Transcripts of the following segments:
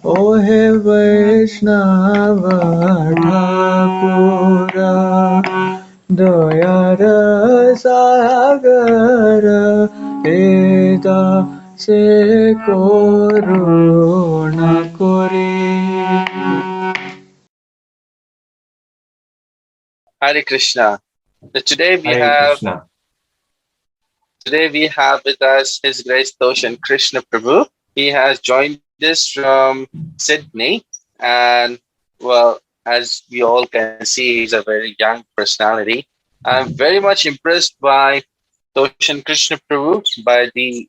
ओहे वैष्णव ठाकुर दयार सागर हृदा से करुणा करे। Hare Krishna. So Hare Krishna. today we have with us His Grace Toshan Krishna Prabhu. He has joined us from Sydney, and well, as we all can see, he's a very young personality. I'm very much impressed by Toshan Krishna Prabhu, by the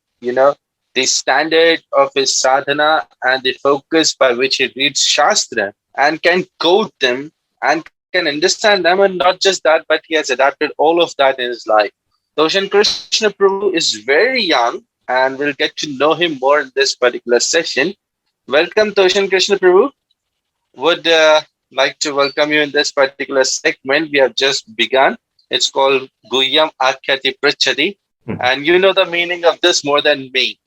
standard of his sadhana and the focus by which he reads Shastra and can quote them and can understand them, and not just that, but he has adapted all of that in his life. Toshan Krishna Prabhu is very young, and we'll get to know him more in this particular session. Welcome, Toshan Krishna Prabhu. Would like to welcome you in this particular segment we have just begun. It's called Guyam Akhyati Prcchati, and you know the meaning of this more than me.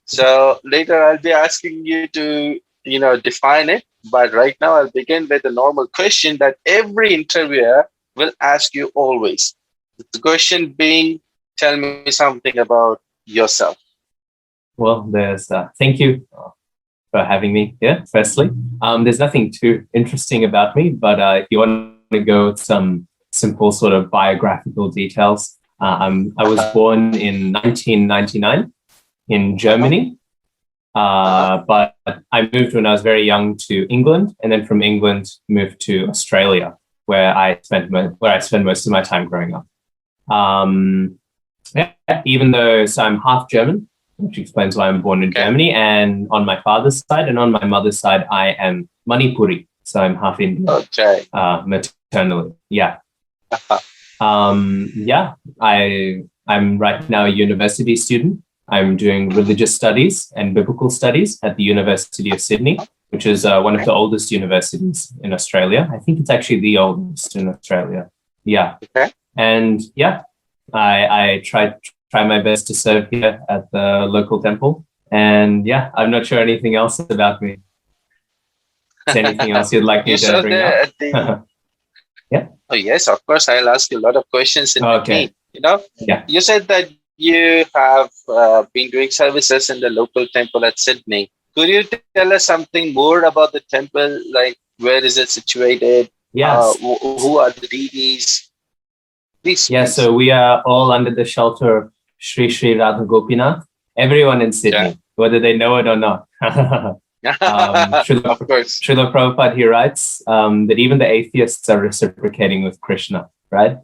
So later I'll be asking you to define it. But right now I'll begin with a normal question that every interviewer will ask you always. The question being, tell me something about yourself. Well, thank you for having me here, firstly. There's nothing too interesting about me, but if you want to go with some simple sort of biographical details, I was born in 1999 in Germany, but I moved when I was very young to England, and then from England moved to Australia, where I spent most of my time growing up. Even though I'm half German, which explains why I'm born in Germany, and on my father's side and on my mother's side, I am Manipuri, so I'm half Indian, maternally. Yeah. I'm right now a university student. I'm doing religious studies and biblical studies at the University of Sydney, which is one of the oldest universities in Australia. I think it's actually the oldest in Australia. Yeah. Okay. And yeah, I try my best to serve here at the local temple. And yeah, I'm not sure anything else about me. Is there anything else you'd like me to bring up? Yeah. Oh yes, of course. I'll ask you a lot of questions in between. Yeah. You said that you have been doing services in the local temple at Sydney. Could you tell us something more about the temple? Like, where is it situated? Yes. Who are the deities? Please. So we are all under the shelter of Sri Sri Radha Gopinath. Everyone in Sydney, whether they know it or not. Of course. Srila Prabhupada, he writes that even the atheists are reciprocating with Krishna, right?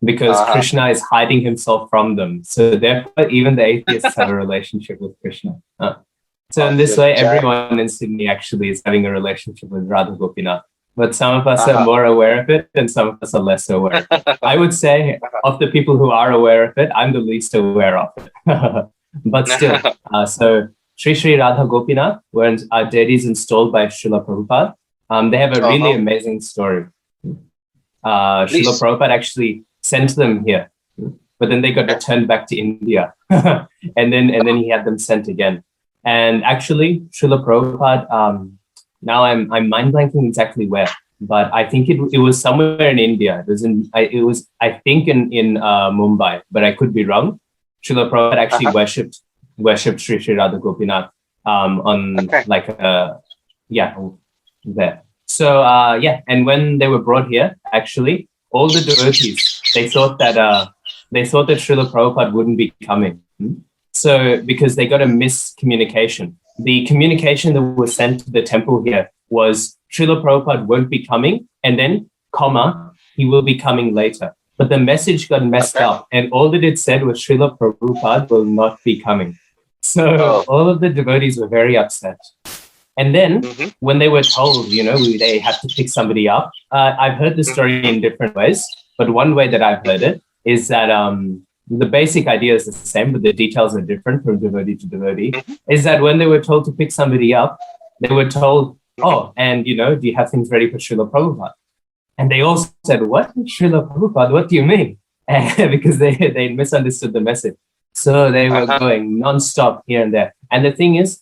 Because Krishna is hiding himself from them. So therefore, even the atheists have a relationship with Krishna. So in this way, everyone in Sydney actually is having a relationship with Radha Gopinath. But some of us are more aware of it and some of us are less aware of it. I would say of the people who are aware of it, I'm the least aware of it. But still, so Sri Sri Radha Gopinath, where our deities installed by Srila Prabhupada, they have a really amazing story. Srila Prabhupada actually sent them here, but then they got returned back to India. and then he had them sent again. And actually, Srila Prabhupada, now I'm mind blanking exactly where, but I think it was somewhere in India. It was I think in Mumbai, but I could be wrong. Srila Prabhupada actually worshipped Sri Sri Radha Gopinath there. So and when they were brought here, actually, all the devotees, they thought that Srila Prabhupada wouldn't be coming. So because they got a miscommunication. The communication that was sent to the temple here was Srila Prabhupada won't be coming, and then, he will be coming later. But the message got messed up, and all that it said was Srila Prabhupada will not be coming. So all of the devotees were very upset. And then when they were told, they had to pick somebody up, I've heard the story in different ways, but one way that I've heard it is that the basic idea is the same, but the details are different from devotee to devotee, is that when they were told to pick somebody up, they were told, do you have things ready for Srila Prabhupada? And they all said, what? Srila Prabhupada, what do you mean? Because they misunderstood the message. So they were going non-stop here and there. And the thing is,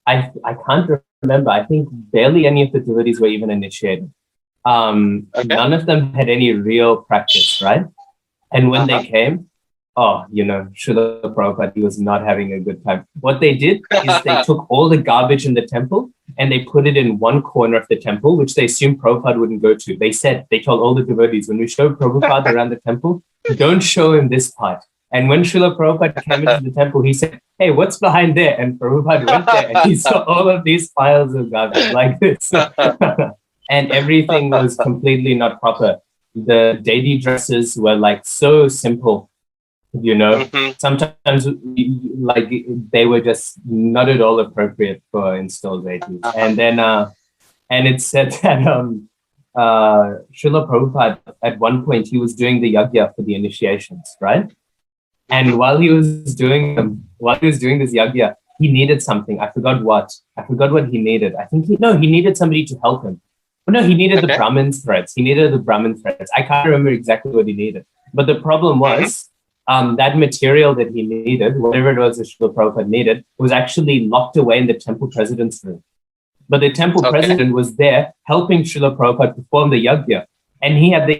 I can't remember, I think barely any of the devotees were even initiated. None of them had any real practice, right? And when they came, Srila Prabhupada, he was not having a good time. What they did is they took all the garbage in the temple and they put it in one corner of the temple, which they assumed Prabhupada wouldn't go to. They told all the devotees, when we show Prabhupada around the temple, don't show him this part. And when Srila Prabhupada came into the temple, he said, hey, what's behind there? And Prabhupada went there and he saw all of these piles of garbage like this. And everything was completely not proper. The deity dresses were like so simple, Sometimes like they were just not at all appropriate for installed deities. And then, and it said that Srila Prabhupada, at one point, he was doing the yajna for the initiations, right? And while he was doing this yajna, he needed something. I forgot what he needed. I think he needed somebody to help him. Oh, no, he needed the Brahmin threads. I can't remember exactly what he needed. But the problem was that material that he needed, whatever it was that Srila Prabhupada needed, was actually locked away in the temple president's room. But the temple president was there helping Srila Prabhupada perform the yajna. And he had the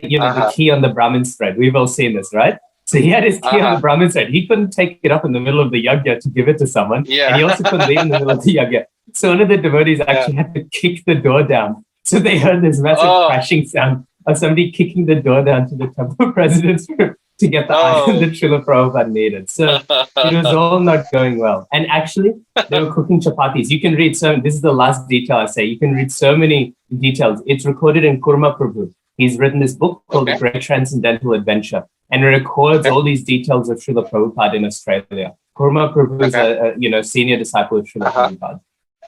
key on the Brahmin's thread. We've all seen this, right? So he had his key on the Brahmin's thread. He couldn't take it up in the middle of the yajna to give it to someone. Yeah. And he also couldn't leave in the middle of the yajna. So one of the devotees actually had to kick the door down. So they heard this massive crashing sound of somebody kicking the door down to the temple president's room to get the item that Srila Prabhupada needed. So it was all not going well. And actually, they were cooking chapatis. You can read this is the last detail I say. You can read so many details. It's recorded in Kurma Prabhu. He's written this book called The Great Transcendental Adventure. And it records all these details of Srila Prabhupada in Australia. Kurma Prabhu is a senior disciple of Srila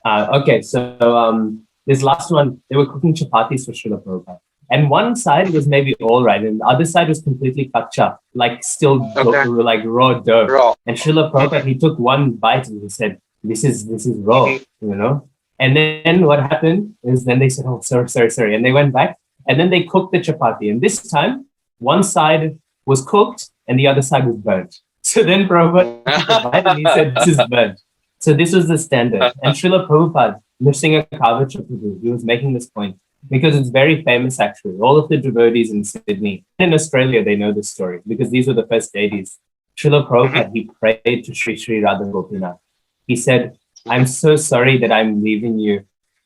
Prabhupada. So this last one, they were cooking chapatis for Srila Prabhupada. And one side was maybe all right, and the other side was completely kacha, like still like raw dough. And Srila Prabhupada, he took one bite and he said, "This is raw," And then what happened is then they said, "Oh, sorry," and they went back and then they cooked the chapati. And this time, one side was cooked and the other side was burnt. So then Prabhupada took a bite and he said, "This is burnt." So this was the standard. And Srila Prabhupada, Nrsinga Kavacha Prabhu, he was making this point because it's very famous actually. All of the devotees in Sydney and in Australia, they know this story because these were the first deities. Srila Prabhupada, he prayed to Sri Sri Radha Gopinath. He said, "I'm so sorry that I'm leaving you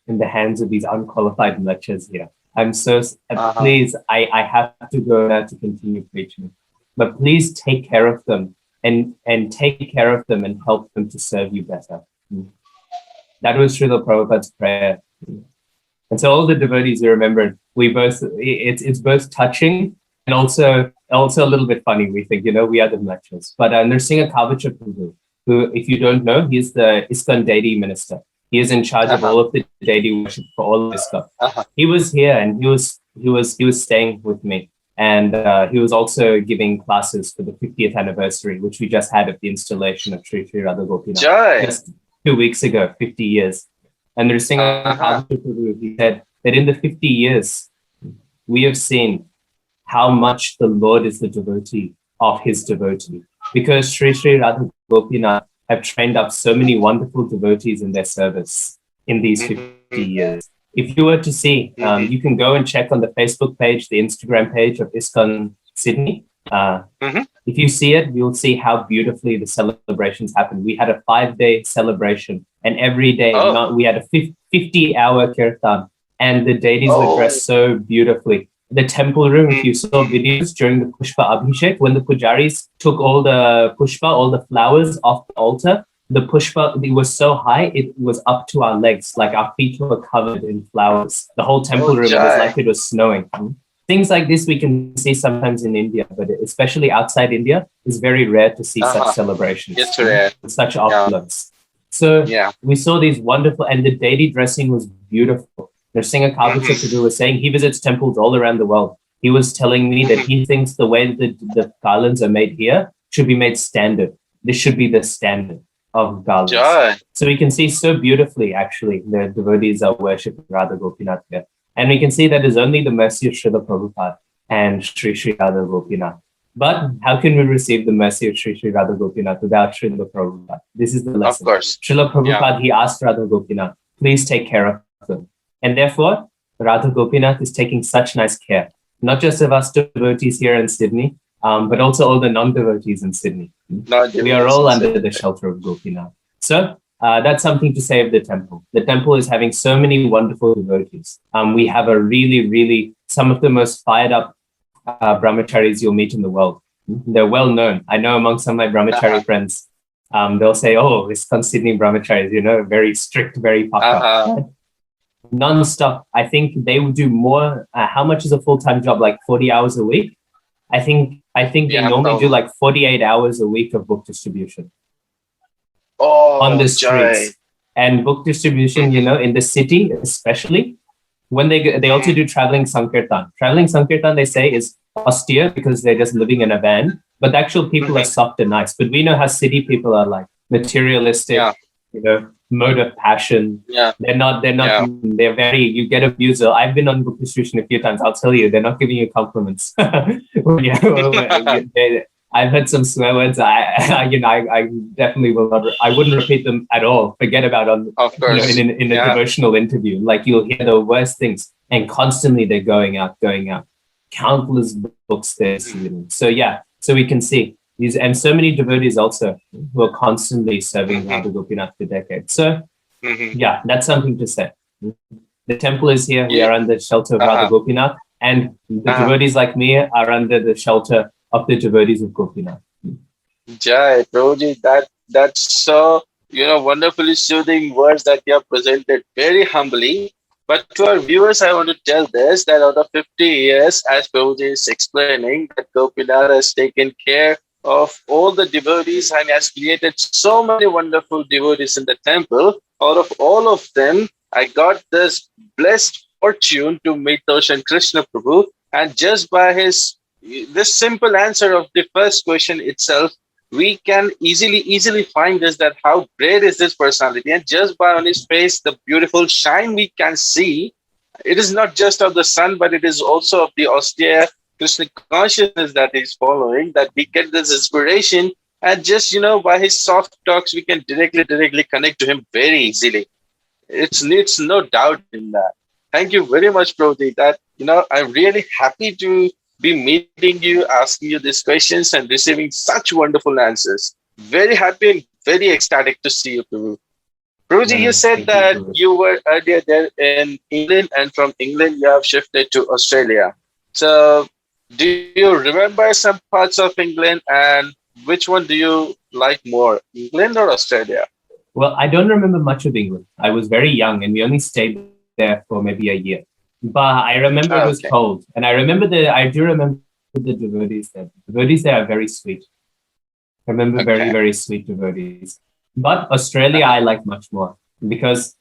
in the hands of these unqualified lectures here. I'm so, please, I have to go now to continue preaching. But please take care of them and take care of them and help them to serve you better." That was Srila Prabhupada's prayer. And so all the devotees, you remembered, it's both touching and also a little bit funny. We think, we are the lectures. But Nrsinga Kavacha Prabhu, who, if you don't know, he's the ISKCON deity minister. He is in charge of all of the deity worship for all of ISKCON. He was here and he was staying with me. And he was also giving classes for the 50th anniversary, which we just had of the installation of Sri Sri Radha Gopinath. Just 2 weeks ago, 50 years. And Nrsinga Kavacha Prabhu, he said that in the 50 years, we have seen how much the Lord is the devotee of his devotee. Because Sri Sri Radha Gopinath have trained up so many wonderful devotees in their service in these 50 years. If you were to see, you can go and check on the Facebook page, the Instagram page of ISKCON Sydney. If you see it, you'll see how beautifully the celebrations happen. We had a 5-day celebration, and every day we had a 50-hour kirtan, and the deities were dressed so beautifully. The temple room, if you saw videos during the Pushpa Abhishek, when the pujaris took all the Pushpa, all the flowers off the altar, the Pushpa, it was so high, it was up to our legs, like our feet were covered in flowers. The whole temple room was like it was snowing. Things like this we can see sometimes in India, but especially outside India, it's very rare to see such celebrations. It's rare. Such opulence. So we saw these wonderful, and the deity dressing was beautiful. Nrsinga Kavacha Prabhu was saying he visits temples all around the world. He was telling me that he thinks the way that the garlands are made here should be made standard. This should be the standard of garlands. So we can see so beautifully, actually, the devotees are worshipping Radha Gopinath here. And we can see that is only the mercy of Srila Prabhupada and Sri Sri Radha Gopinath. But how can we receive the mercy of Sri Sri Radha Gopinath without Srila Prabhupada? This is the lesson. Of course. Srila Prabhupada, he asked Radha Gopinath, Please take care of them. And therefore, Radha Gopinath is taking such nice care, not just of us devotees here in Sydney, but also all the non-devotees in Sydney. We are all under the shelter of Gopinath. So that's something to say of the temple. The temple is having so many wonderful devotees. We have a really, some of the most fired up brahmacharis you'll meet in the world. They're well known. I know among some of my brahmachari friends, they'll say, oh, it's Sydney brahmacharis, very strict, very pakka. Non-stop. I think they would do more. How much is a full-time job? Like 40 hours a week? I think they normally do like 48 hours a week of book distribution on the streets. And book distribution, in the city especially, when they also do traveling sankirtan. Traveling sankirtan, they say, is austere because they're just living in a van, but the actual people are soft and nice. But we know how city people are like, materialistic, mode of passion. They're very, you get abused. I've been on book distribution a few times. I'll tell you, they're not giving you compliments. I've heard some swear words. I definitely will not. I wouldn't repeat them at all. Forget about in a devotional interview. Like you'll hear the worst things, and constantly they're going out. Countless books there. So we can see these, and so many devotees also who are constantly serving Radha Gopinath for decades. So that's something to say. The temple is here. We are under the shelter of Radha Gopinath, and the devotees like me are under the shelter of the devotees of Gopinath. Jai, Prabhuji, that's so, wonderfully soothing words that you have presented very humbly. But to our viewers, I want to tell this, that out of 50 years, as Prabhuji is explaining, that Gopinath has taken care of all the devotees and has created so many wonderful devotees in the temple. Out of all of them, I got this blessed fortune to meet Toshan Krishna Prabhu, and just by this simple answer of the first question itself, we can easily find this, that how great is this personality. And just by on his face, the beautiful shine we can see, it is not just of the sun, but it is also of the austere Krishna consciousness that he's following, that we get this inspiration. And just, by his soft talks, we can directly connect to him very easily. It's no doubt in that. Thank you very much, Prabhuji. That, I'm really happy to be meeting you, asking you these questions and receiving such wonderful answers. Very happy and very ecstatic to see you, Prabhu. Prabhuji, you said that you were earlier there in England, and from England you have shifted to Australia. So do you remember some parts of England, and which one do you like more, England or Australia? Well, I don't remember much of England. I was very young and we only stayed there for maybe a year. But I remember it was cold. And I do remember the devotees there. The devotees there are very sweet. I remember very sweet devotees. But Australia, I like much more. Because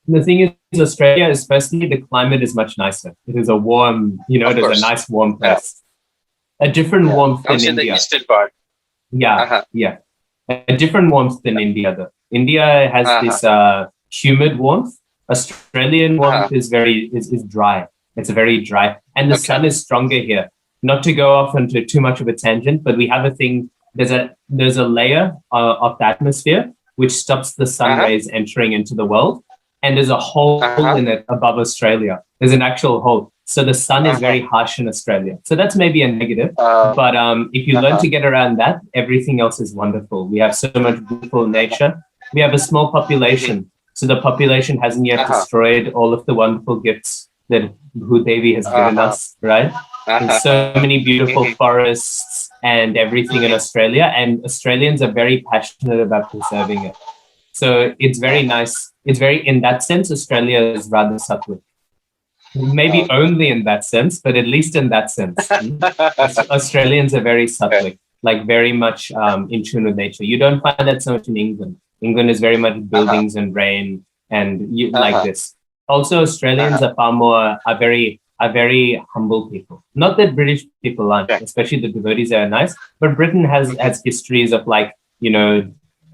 the thing is, Australia, especially the climate is much nicer. It is a warm, it is a nice warm place. A different warmth than India. The eastern part. A different warmth than India, though. India has this humid warmth. Australian warmth is dry. It's very dry. And the sun is stronger here. Not to go off into too much of a tangent, but we have a thing, there's a layer of the atmosphere which stops the sun rays entering into the world. And there's a hole in it above Australia. There's an actual hole. So the sun is very harsh in Australia. So that's maybe a negative. But if you learn to get around that, everything else is wonderful. We have so much beautiful nature. We have a small population. So the population hasn't yet destroyed all of the wonderful gifts that Bhudevi has given us, right? There's so many beautiful forests and everything in Australia. And Australians are very passionate about preserving it. So it's very nice. In that sense, Australia is rather sattvic. Maybe only in that sense, but at least in that sense. Australians are very sattvic, like very much in tune with nature. You don't find that so much in England. England is very much buildings and rain and like this. Also, Australians are very humble people. Not that British people aren't, especially the devotees are nice, but Britain has histories of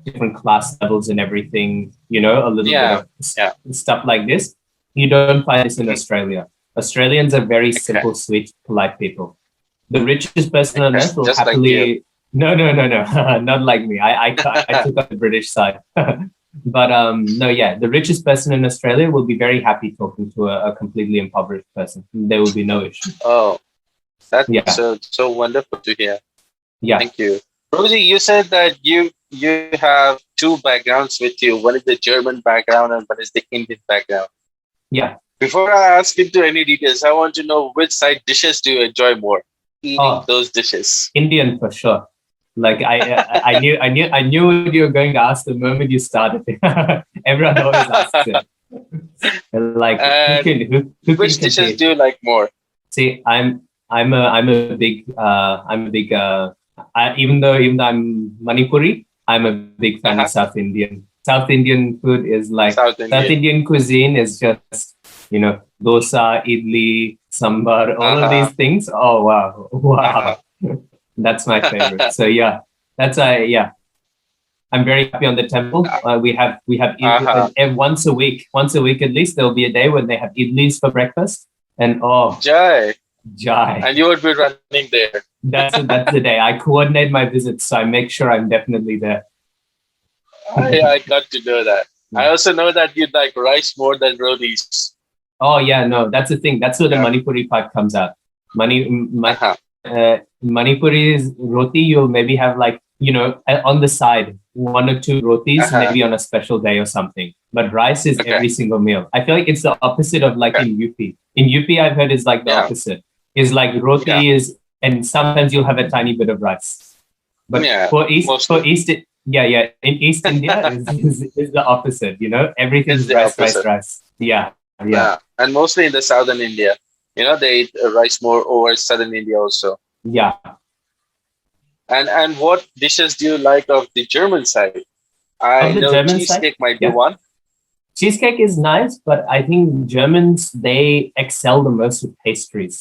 different class levels and everything, a little bit of stuff like this. You don't find this in Australia. Australians are very simple, sweet, polite people. The richest person on earth will happily... No, not like me. I took on the British side. But no, yeah, the richest person in Australia will be very happy talking to a completely impoverished person. There will be no issue. Oh, that's Yeah, so wonderful to hear. yeah, Thank you. Rosie, you said that you have two backgrounds with you. One is the German background and one is the Indian background. yeah. Before I ask into any details, I want to know which side dishes do you enjoy more? Eating Oh, those dishes. Indian for sure. Like I knew what you were going to ask the moment you started. Everyone always asks it. Like And who can which dishes compete? do you like more? See, I'm a big even though I'm Manipuri, I'm a big fan of Uh-huh. South Indian. South Indian food is like South South Indian. Indian cuisine is just dosa, idli, sambar, all of Uh-huh. these things. Oh wow, Uh-huh. wow, that's my favorite. So yeah, that's yeah. I'm very happy on the temple. We have Uh-huh. once a week at least. There will be a day when they have idlis for breakfast, and oh, Jai. jai. And you would be running there. That's the day. I coordinate my visits, so I make sure I'm definitely there. I got to know that. I also know that you like rice more than rotis. Oh yeah, no, that's the thing. That's where the Yeah. Manipuri part comes out. Uh-huh. Manipuri's roti, you'll maybe have like on the side one or two rotis, Uh-huh. maybe on a special day or something. But rice is Okay. every single meal. I feel like it's the opposite of like Okay. in UP. In UP, I've heard is like the Yeah. opposite. Is like Yeah. roti is, and sometimes you'll have a tiny bit of rice. But Yeah. for Mostly. East, yeah, in East India is the opposite. It's Everything's the rice, opposite. rice. Yeah, yeah, Yeah. And mostly in the southern India. They eat rice more over southern India also. yeah. And what dishes do you like of the German side? Of I the know German side, cheesecake might be yeah. one. Cheesecake is nice, but I think Germans they excel the most with pastries.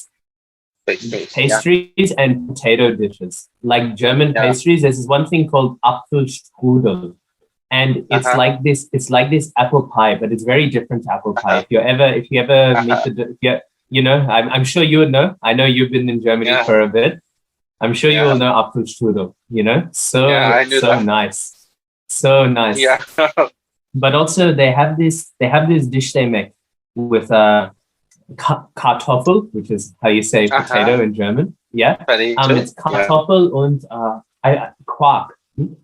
Yeah. Pastries and potato dishes. Like German Yeah. pastries, there's this one thing called Apfelstrudel. And Uh-huh. it's like this apple pie, but it's very different to apple pie. Uh-huh. If you ever meet Uh-huh. I'm sure you would know. I know you've been in Germany Yeah. for a bit. I'm sure you will Yeah. know Apfelstrudel, Yeah, I knew so that. nice. So nice. Yeah. But also they have this dish they make with Kartoffel, which is how you say Uh-huh. potato in German. Yeah. Potato. It's Yeah. Kartoffel and Quark.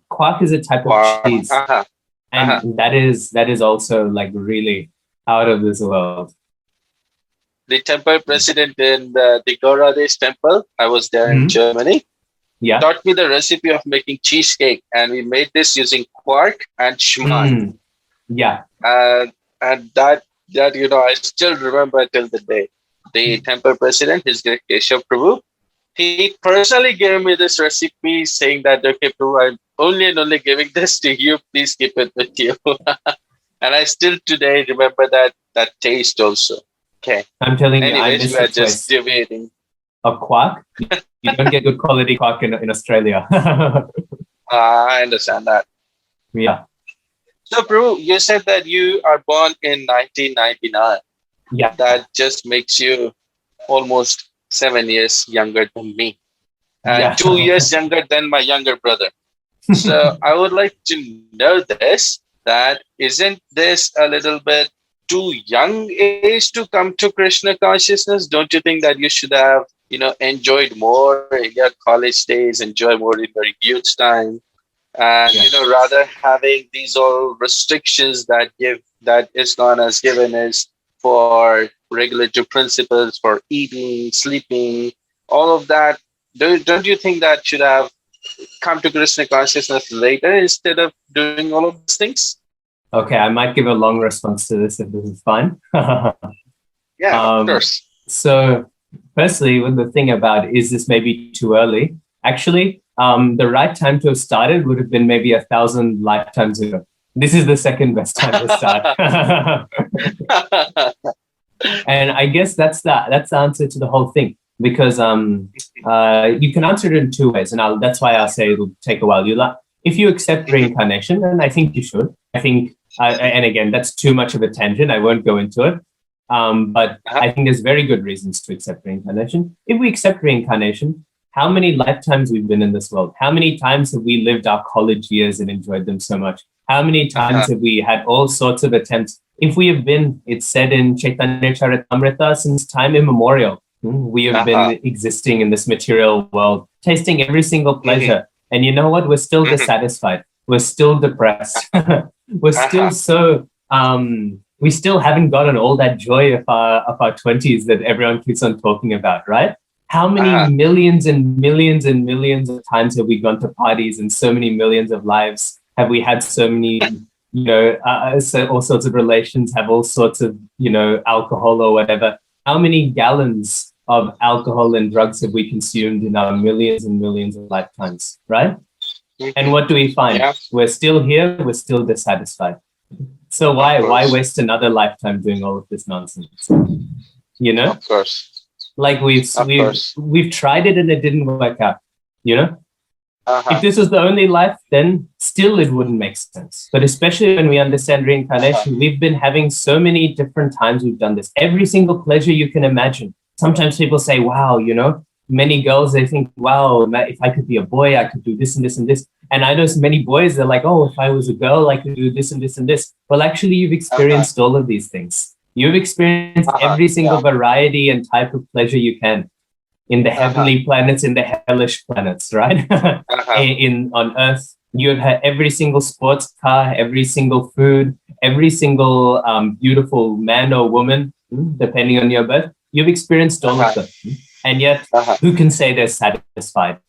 Quark is a type of Wow. cheese, Uh-huh. Uh-huh. and that is also like really out of this world. The temple president in the Gauradesh temple, I was there in Mhm. Germany, Yeah. taught me the recipe of making cheesecake. And we made this using quark and schmand. Mm. Yeah. And I still remember till the day. The temple president, His Great Keshav Prabhu, he personally gave me this recipe saying that, okay, Prabhu, I'm only and only giving this to you. Please keep it with you. And I still today remember that taste also. Okay. I'm telling you, I Anyways, miss we the are just taste deviating. of quark. You don't get good quality quark in Australia. I understand that. Yeah. So, Prabhu, you said that you are born in 1999. Yeah. That just makes you almost 7 years younger than me, and Yeah. 2 years younger than my younger brother. So I would like to know this, that isn't this a little bit too young age to come to Krishna consciousness? Don't you think that you should have, enjoyed more in your college days, enjoy more in your youth time, and Yeah. rather having these all restrictions that ISKCON has given us for regulatory principles for eating, sleeping, all of that. Don't you think that should have come to Krishna consciousness later instead of doing all of these things? Okay, I might give a long response to this if this is fine. Yeah, of course. So, firstly, with the thing about is this maybe too early? Actually, the right time to have started would have been maybe 1,000 lifetimes ago. This is the second best time to start. And I guess that's the answer to the whole thing, because you can answer it in two ways, and that's why I'll say it'll take a while. If you accept reincarnation, and I think you should. I think, and again, that's too much of a tangent. I won't go into it. But I think there's very good reasons to accept reincarnation. If we accept reincarnation, how many lifetimes we've been in this world? How many times have we lived our college years and enjoyed them so much? How many times have we had all sorts of attempts? If we have been, it's said in Chaitanya Charitamrita, since time immemorial, we have been existing in this material world, tasting every single pleasure. And you know what? We're still dissatisfied. We're still depressed. We're still so, we still haven't gotten all that joy of our 20s that everyone keeps on talking about, right? How many millions and millions and millions of times have we gone to parties, and so many millions of lives have we had, so many, so all sorts of relations, have all sorts of, alcohol or whatever. How many gallons of alcohol and drugs have we consumed in our millions and millions of lifetimes, right? And what do we find? Yeah. We're still here, we're still dissatisfied. So why waste another lifetime doing all of this nonsense? Of course. Like we've tried it and it didn't work out, If this was the only life, then still it wouldn't make sense. But especially when we understand reincarnation, we've been having so many different times we've done this. Every single pleasure you can imagine. Sometimes people say, wow, many girls, they think, wow, if I could be a boy, I could do this and this and this. And I know many boys, they're like, oh, if I was a girl, I could do this and this and this. Well, actually, you've experienced all of these things. You've experienced every single variety and type of pleasure you can in the heavenly planets, in the hellish planets, right? On Earth, you've had every single sports car, every single food, every single beautiful man or woman, depending on your birth. You've experienced all of them. And yet, who can say they're satisfied?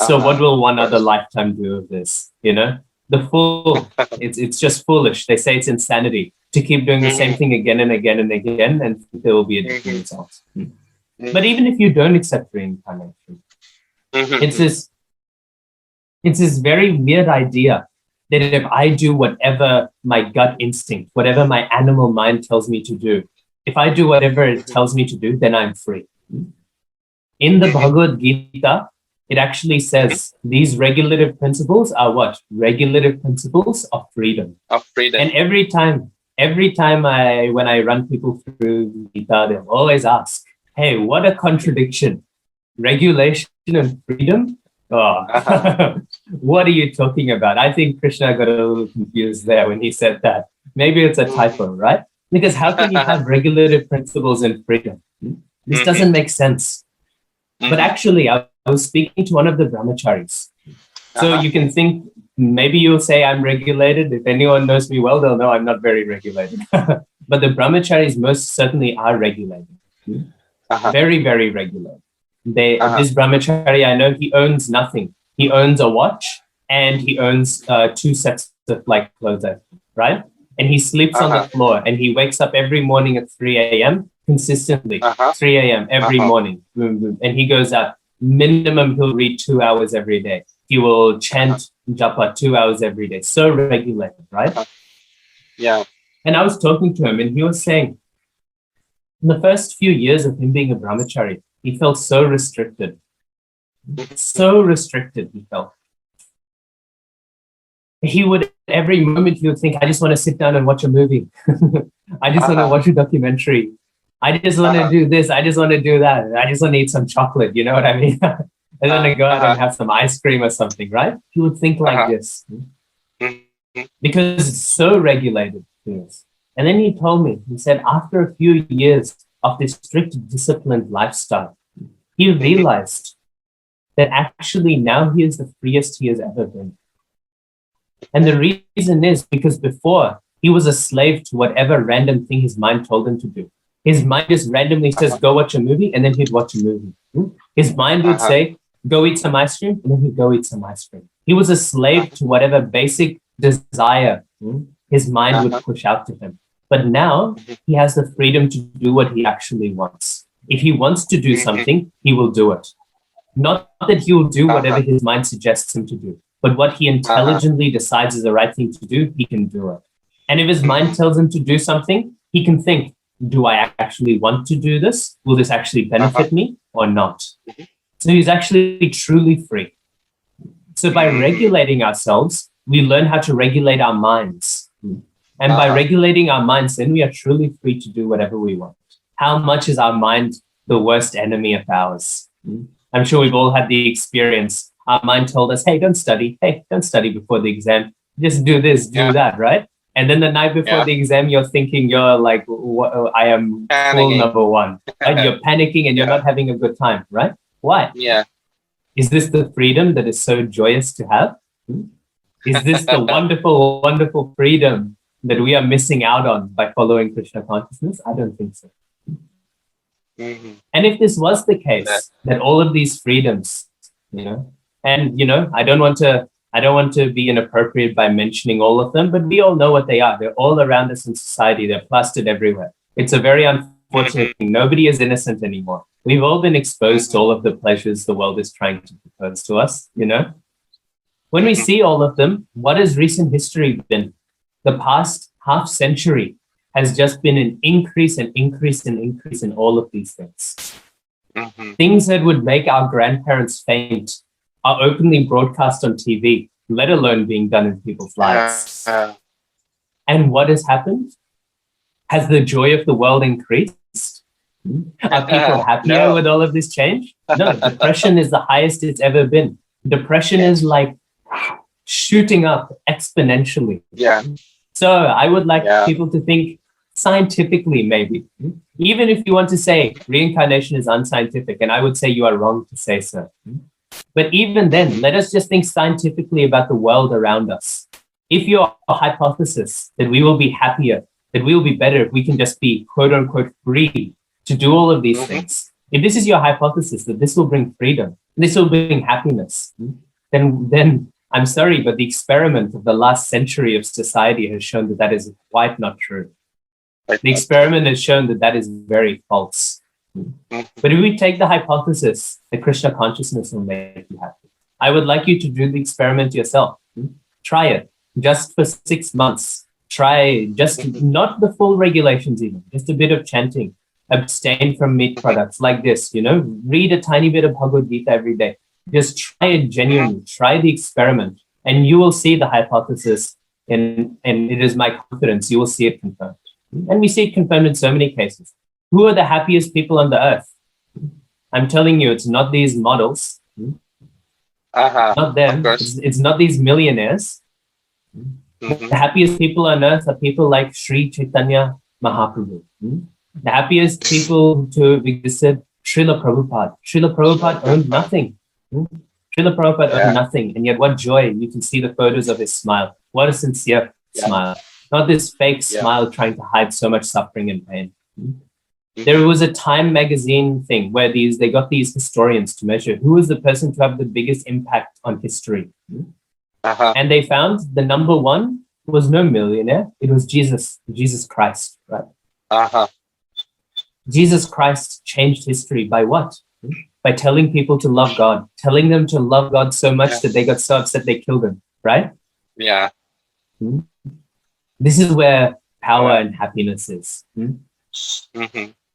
So what will one other lifetime do of this? The fool, it's just foolish. They say it's insanity to keep doing the same thing again and again and again, and there will be a different result. But even if you don't accept reincarnation, it's this very weird idea that if I do whatever my gut instinct, whatever my animal mind tells me to do, if I do whatever it tells me to do, then I'm free. In the Bhagavad Gita, it actually says these regulative principles are what? Regulative principles of freedom. Of freedom. And every time when I run people through Gita, they'll always ask, hey, what a contradiction. Regulation and freedom? Oh, what are you talking about? I think Krishna got a little confused there when he said that. Maybe it's a typo, right? Because how can you have regulative principles and freedom? This doesn't make sense. But actually, I was speaking to one of the brahmacharis. So you can think, maybe you'll say I'm regulated. If anyone knows me well, they'll know I'm not very regulated. But the brahmacharis most certainly are regulated. Very, very regulated. This brahmachari, I know, he owns nothing. He owns a watch and he owns 2 sets of clothes, right? And he sleeps on the floor and he wakes up every morning at 3 a.m. consistently, 3 a.m. every morning. And he goes out. Minimum, he'll read 2 hours every day. He will chant japa 2 hours every day. So regulated, right? Yeah. And I was talking to him and he was saying, in the first few years of him being a brahmachari, he felt so restricted. So restricted, he felt. He would, every moment he would think, I just want to sit down and watch a movie. I just want to watch a documentary. I just want to do this. I just want to do that. I just want to eat some chocolate. You know what I mean? I want to go out and have some ice cream or something, right? He would think like this because it's so regulated. And then he told me, he said, after a few years of this strict, disciplined lifestyle, he realized that actually now he is the freest he has ever been. And the reason is because before he was a slave to whatever random thing his mind told him to do. His mind just randomly says, go watch a movie, and then he'd watch a movie. His mind would say, go eat some ice cream, and then he'd go eat some ice cream. He was a slave to whatever basic desire his mind would push out to him. But now he has the freedom to do what he actually wants. If he wants to do something, he will do it. Not that he will do whatever his mind suggests him to do, but what he intelligently decides is the right thing to do, he can do it. And if his mind tells him to do something, he can think, do I actually want to do this? Will this actually benefit me or not? So he's actually truly free. So by regulating ourselves, we learn how to regulate our minds. And by regulating our minds, then we are truly free to do whatever we want. How much is our mind the worst enemy of ours? I'm sure we've all had the experience. Our mind told us, hey, don't study. Hey, don't study before the exam. Just do this, do that, right? And then the night before the exam, you're thinking you're like, I am full number one. Right? You're panicking and you're not having a good time, right? Why? Yeah. Is this the freedom that is so joyous to have? Is this the wonderful, wonderful freedom that we are missing out on by following Krishna consciousness? I don't think so. Mm-hmm. And if this was the case, that all of these freedoms, and I don't want to be inappropriate by mentioning all of them, but we all know what they are. They're all around us in society. They're plastered everywhere. It's a very unfortunate thing. Nobody is innocent anymore. We've all been exposed to all of the pleasures the world is trying to propose to us, When we see all of them, what has recent history been? The past half century has just been an increase and increase and increase in all of these things. Things that would make our grandparents faint are openly broadcast on TV, let alone being done in people's lives. And what has happened? Has the joy of the world increased? Are people happier with all of this change? No, depression is the highest it's ever been. Depression is like shooting up exponentially. Yeah. So I would like people to think scientifically, maybe. Even if you want to say reincarnation is unscientific, and I would say you are wrong to say so. But even then, let us just think scientifically about the world around us. If your hypothesis that we will be happier, that we will be better if we can just be quote unquote free to do all of these things, if this is your hypothesis that this will bring freedom, this will bring happiness, then I'm sorry, but the experiment of the last century of society has shown that that is quite not true. The experiment has shown that that is very false. But if we take the hypothesis that Krishna consciousness will make you happy, I would like you to do the experiment yourself. Try it just for 6 months. Try just not the full regulations even, just a bit of chanting. Abstain from meat products like this, read a tiny bit of Bhagavad Gita every day. Just try it genuinely, try the experiment, and you will see the hypothesis, and it is my confidence, you will see it confirmed. And we see it confirmed in so many cases. Who are the happiest people on the earth? I'm telling you, it's not these models, not them, it's not these millionaires. The happiest people on earth are people like Sri Chaitanya Mahaprabhu. The happiest people to have existed, Srila Prabhupada. Srila Prabhupada owned nothing. Srila Prabhupada owned nothing. And yet what joy, you can see the photos of his smile. What a sincere smile. Not this fake smile trying to hide so much suffering and pain. There was a Time magazine thing where they got these historians to measure who was the person to have the biggest impact on history. And they found the number one was no millionaire. It was Jesus Christ, right? Jesus Christ changed history by what? By telling people to love God, telling them to love God so much that they got so upset they killed him, right? Yeah. This is where power and happiness is.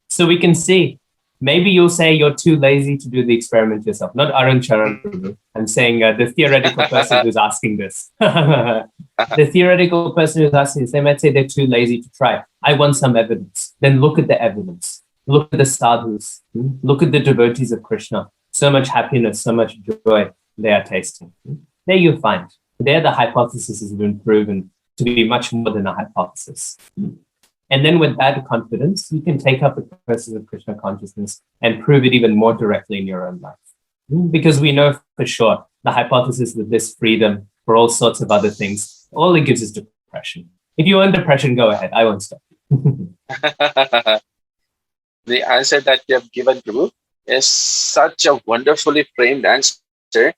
So we can see, maybe you'll say you're too lazy to do the experiment yourself. Not Arun Charan. I'm saying the theoretical person who's asking this. The theoretical person who's asking this, they might say they're too lazy to try. I want some evidence. Then look at the evidence. Look at the sadhus. Look at the devotees of Krishna. So much happiness, so much joy they are tasting. There you find. There the hypothesis has been proven to be much more than a hypothesis. And then with that confidence, you can take up the process of Krishna consciousness and prove it even more directly in your own life. Because we know for sure the hypothesis that this freedom for all sorts of other things, all it gives is depression. If you want depression, go ahead. I won't stop you. The answer that you have given, Prabhu, is such a wonderfully framed answer.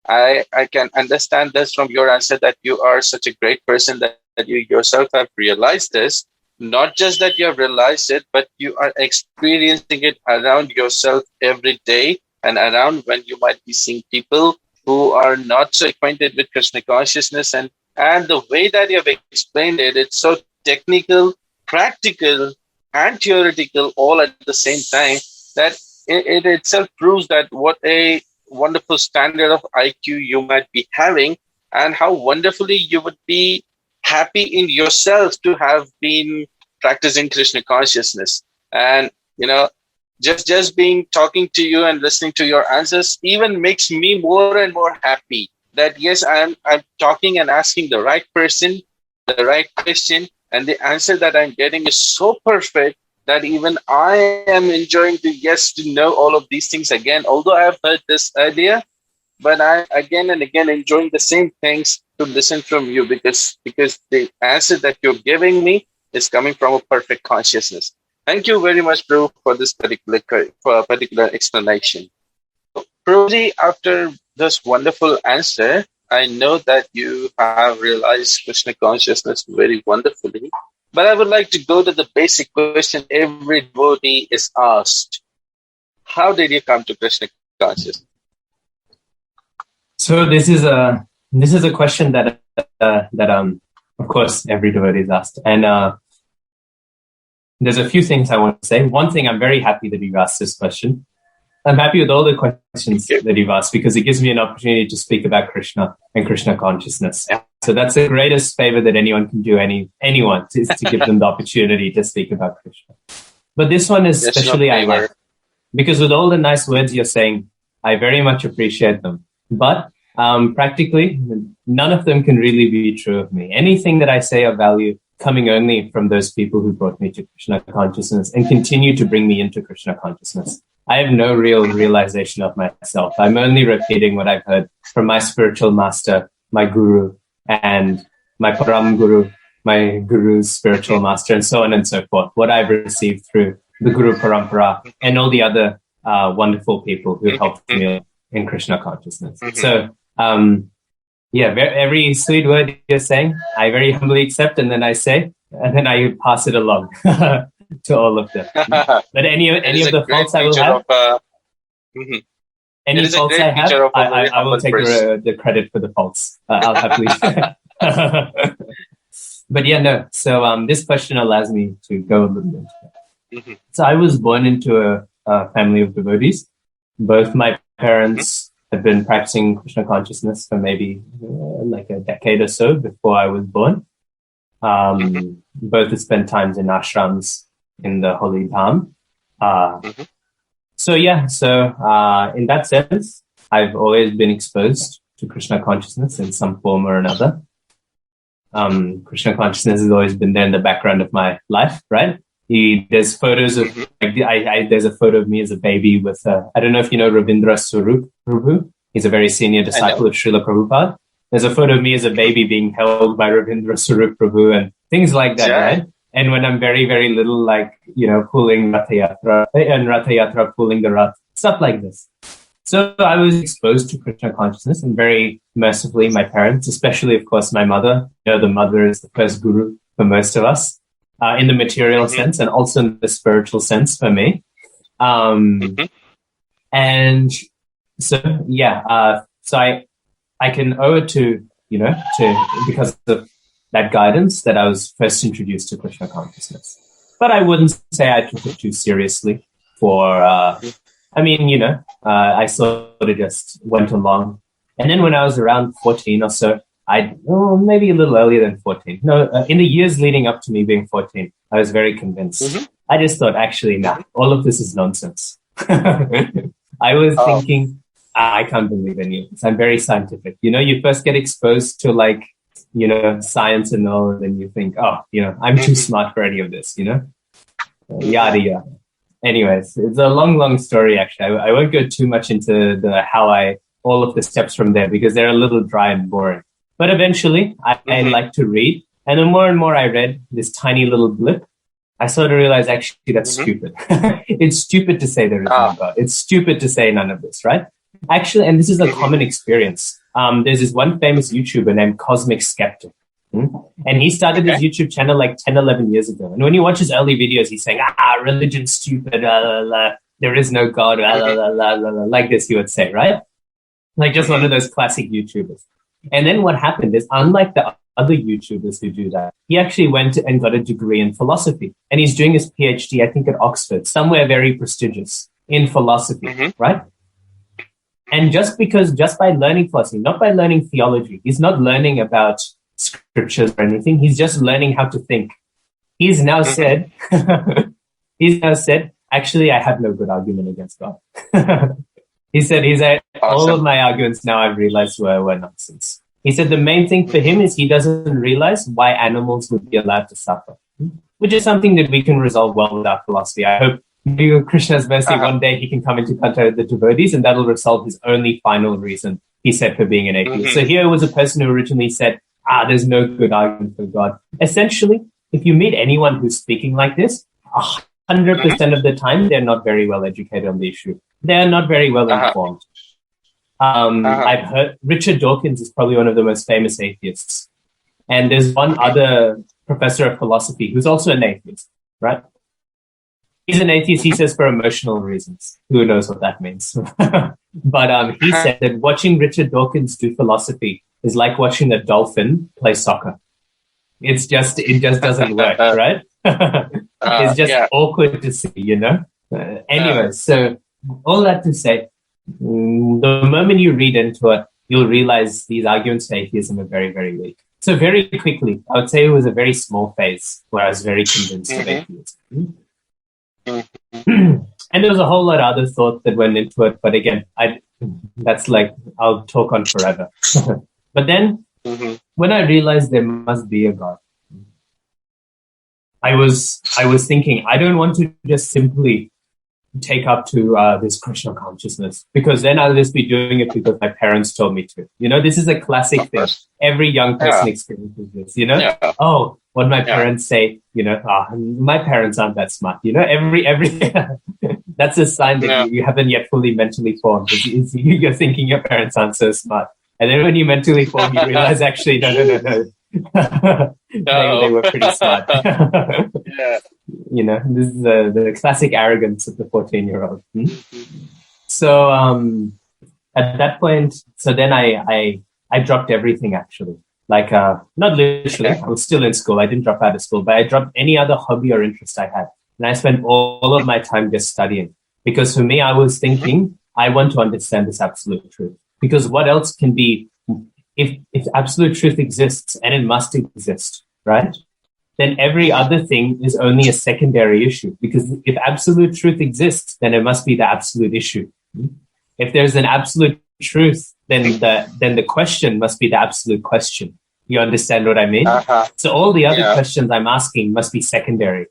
I can understand this from your answer that you are such a great person that you yourself have realized this. Not just that you have realized it, but you are experiencing it around yourself every day and around when you might be seeing people who are not so acquainted with Krishna consciousness. And the way that you have explained it, it's so technical, practical, and theoretical all at the same time that it itself proves that what a wonderful standard of IQ you might be having and how wonderfully you would be happy in yourself to have been practicing Krishna consciousness. And, just being talking to you and listening to your answers even makes me more and more happy that yes, I'm talking and asking the right person, the right question, and the answer that I'm getting is so perfect that even I am enjoying to know all of these things again. Although I have heard this earlier, but I again and again enjoying the same things to listen from you because the answer that you're giving me is coming from a perfect consciousness. Thank you very much, Prabhu, for this particular explanation. Prabhuji, after this wonderful answer, I know that you have realized Krishna consciousness very wonderfully. But I would like to go to the basic question every devotee is asked. How did you come to Krishna consciousness? So this is a question that of course every devotee is asked, and there's a few things I want to say. One thing, I'm very happy that you've asked this question. I'm happy with all the questions that you've asked because it gives me an opportunity to speak about Krishna and Krishna consciousness. Yeah. So that's the greatest favor that anyone can do anyone is to give them the opportunity to speak about Krishna. But this one is especially I like because with all the nice words you're saying, I very much appreciate them. But practically, none of them can really be true of me. Anything that I say of value coming only from those people who brought me to Krishna consciousness and continue to bring me into Krishna consciousness. I have no real realization of myself. I'm only repeating what I've heard from my spiritual master, my guru, and my param guru, my guru's spiritual master, and so on and so forth. What I've received through the Guru Parampara and all the other wonderful people who helped me in Krishna consciousness. So, every sweet word you're saying, I very humbly accept, and then I say, and then I pass it along to all of them. But any of the faults I will have, any faults I have, I will take the credit for the faults. I'll happily share. But yeah, no. So this question allows me to go a little bit into that. So I was born into a family of devotees. Both my parents had been practicing Krishna consciousness for maybe like a decade or so before I was born. Both had spent times in ashrams in the holy Dham. So in that sense, I've always been exposed to Krishna consciousness in some form or another. Krishna consciousness has always been there in the background of my life, right? There's photos of, there's a photo of me as a baby with, I don't know if you know Ravindra Swarup Prabhu. He's a very senior disciple of Srila Prabhupada. There's a photo of me as a baby being held by Ravindra Swarup Prabhu and things like that, right? And when I'm very, very little, like, pulling Ratha Yatra, and Ratha Yatra pulling the Rath, stuff like this. So I was exposed to Krishna consciousness, and very mercifully my parents, especially, of course, my mother. The mother is the first guru for most of us, in the material sense and also in the spiritual sense for me. And so, so I can owe it to because of that guidance that I was first introduced to Krishna consciousness. But I wouldn't say I took it too seriously I sort of just went along. And then when I was around 14 or so, maybe a little earlier than 14. In the years leading up to me being 14, I was very convinced. I just thought, actually, all of this is nonsense. I was thinking, I can't believe any of this. I'm very scientific. You first get exposed to science and all, and then you think, I'm too smart for any of this, yada, yada. Anyways, it's a long, long story, actually. I won't go too much into all of the steps from there because they're a little dry and boring. But eventually, I like to read. And the more and more I read this tiny little blip, I sort of realized, actually, that's stupid. It's stupid to say there is no God. It's stupid to say none of this, right? Actually, and this is a common experience. There's this one famous YouTuber named Cosmic Skeptic. And he started his YouTube channel like 10, 11 years ago. And when you watch his early videos, he's saying, religion's stupid, there is no God, like this, he would say, right? Like just one of those classic YouTubers. And then what happened is, unlike the other YouTubers who do that, he actually went and got a degree in philosophy. And he's doing his PhD, I think, at Oxford, somewhere very prestigious in philosophy, right? And just by learning philosophy, not by learning theology, he's not learning about scriptures or anything, he's just learning how to think. He's now said, actually, I have no good argument against God. He said, all Awesome. of my arguments now I've realized were nonsense. He said the main thing for him is he doesn't realize why animals would be allowed to suffer, which is something that we can resolve well with our philosophy. I hope maybe with Krishna's mercy, one day he can come into contact with the devotees and that'll resolve his only final reason, he said, for being an atheist. So here was a person who originally said, there's no good argument for God. Essentially, if you meet anyone who's speaking like this, 100% of the time, they're not very well educated on the issue. They're not very well informed. I've heard Richard Dawkins is probably one of the most famous atheists. And there's one other professor of philosophy who's also an atheist, right? He's an atheist, he says, for emotional reasons. Who knows what that means? But he said that watching Richard Dawkins do philosophy is like watching a dolphin play soccer. It just doesn't work, right? It's just awkward to see, Anyway, so all that to say, the moment you read into it, you'll realize these arguments for atheism are very, very weak. So very quickly, I would say it was a very small phase where I was very convinced of atheism. And there was a whole lot of other thoughts that went into it, but again, I'll talk on forever. But then, when I realized there must be a God, I was thinking, I don't want to just simply take up to this Krishna consciousness, because then I'll just be doing it because my parents told me to. This is a classic thing. Every young person experiences this, Oh, what my parents say, my parents aren't that smart, every that's a sign that you haven't yet fully mentally formed. You're thinking your parents aren't so smart. And then when you mentally form, you realize actually, no. They were pretty smart. This is the classic arrogance of the 14-year-old. So at that point, then I dropped everything actually. Like, not literally, I was still in school. I didn't drop out of school, but I dropped any other hobby or interest I had. And I spent all of my time just studying. Because for me, I was thinking, I want to understand this absolute truth. Because what else can be, if absolute truth exists, and it must exist, right? Then every other thing is only a secondary issue. Because if absolute truth exists, then it must be the absolute issue. If there's an absolute truth, then the question must be the absolute question. You understand what I mean? So all the other questions I'm asking must be secondary.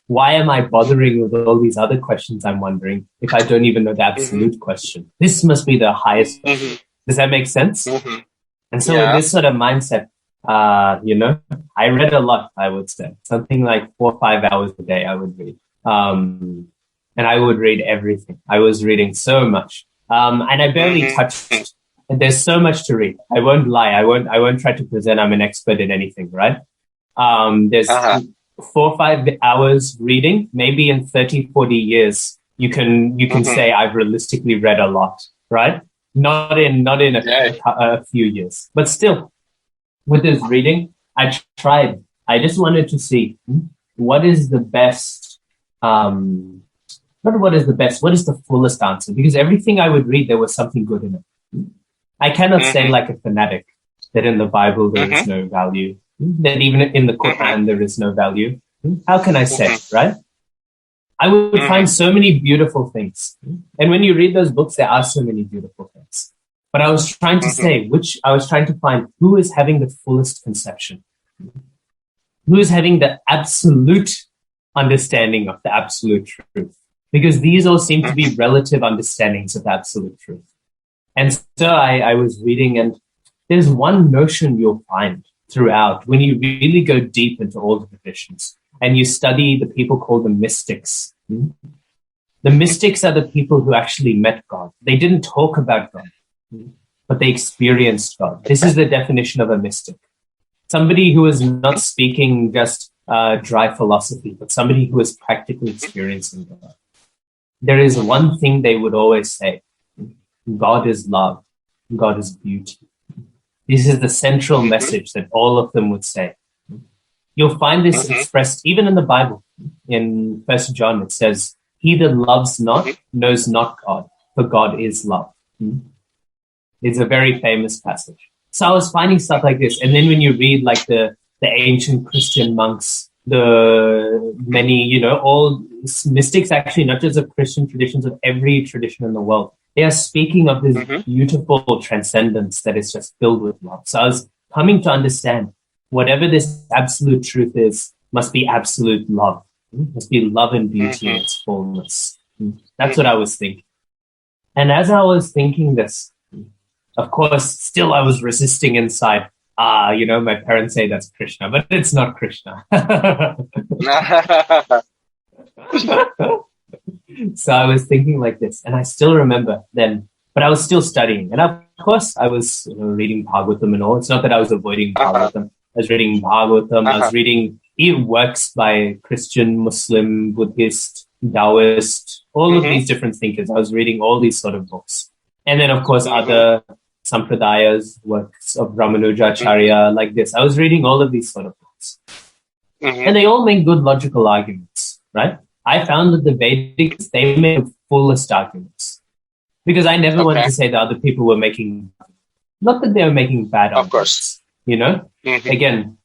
Why am I bothering with all these other questions I'm wondering if I don't even know the absolute question? This must be the highest question. Does that make sense? And so with this sort of mindset, I read a lot, I would say. Something like 4 or 5 hours a day I would read. And I would read everything. I was reading so much. And I barely touched. There's so much to read. I won't lie. I won't try to present I'm an expert in anything, right? There's 4 or 5 hours reading. Maybe in 30, 40 years, you can say I've realistically read a lot, right? Not in a few years. But still, with this reading, I tried. I just wanted to see what is the best, not what is the best, what is the fullest answer? Because everything I would read, there was something good in it. I cannot say like a fanatic that in the Bible there is no value, that even in the Quran there is no value. How can I say, right? I would find so many beautiful things. And when you read those books, there are so many beautiful things. But I was trying to find who is having the fullest conception, who is having the absolute understanding of the absolute truth. Because these all seem to be relative understandings of the absolute truth. And so I was reading, and there's one notion you'll find throughout when you really go deep into all the traditions and you study the people called the mystics. The mystics are the people who actually met God. They didn't talk about God, but they experienced God. This is the definition of a mystic. Somebody who is not speaking just dry philosophy, but somebody who is practically experiencing God. There is one thing they would always say. God is love. God is beauty. This is the central message that all of them would say. You'll find this expressed even in the Bible. In 1 John, it says, he that loves not knows not God, for God is love. It's a very famous passage. So I was finding stuff like this. And then when you read like the ancient Christian monks, the many, all mystics actually, not just of Christian traditions, of every tradition in the world, they are speaking of this Mm-hmm. beautiful transcendence that is just filled with love. So I was coming to understand whatever this absolute truth is must be absolute love. Must be love and beauty in Mm-hmm. its fullness. That's what I was thinking. And as I was thinking this, of course, still I was resisting inside. My parents say that's Krishna, but it's not Krishna. So I was thinking like this, and I still remember then, but I was still studying. And of course, I was reading Bhagavatam and all. It's not that I was avoiding Bhagavatam. I was reading Bhagavatam. I was reading works by Christian, Muslim, Buddhist, Taoist, all of these different thinkers. I was reading all these sort of books. And then, of course, other sampradayas, works of Ramanujacharya, like this. I was reading all of these sort of books. And they all make good logical arguments, right? I found that the Vedics, they made the fullest arguments. Because I never wanted to say that other people were making, not that they were making bad arguments. Of course. Again,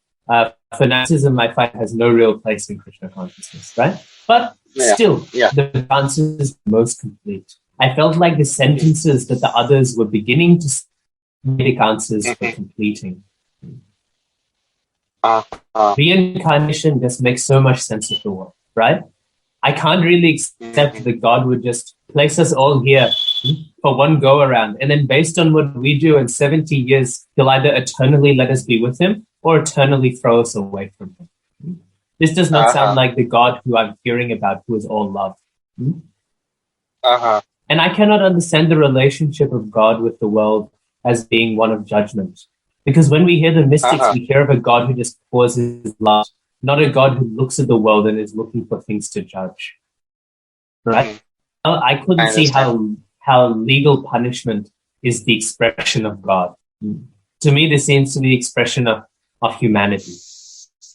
fanaticism, I find, has no real place in Krishna consciousness, right? But still, the answer is most complete. I felt like the sentences that the others were beginning to say, Vedic answers were completing. Reincarnation just makes so much sense of the world, right? I can't really accept that God would just place us all here for one go around, and then based on what we do in 70 years, he'll either eternally let us be with him or eternally throw us away from him. This does not sound like the God who I'm hearing about, who is all love. And I cannot understand the relationship of God with the world as being one of judgment. Because when we hear the mystics, we hear of a God who just pours his love, not a God who looks at the world and is looking for things to judge. Right? I couldn't see how legal punishment is the expression of God. To me, this seems to be the expression of humanity.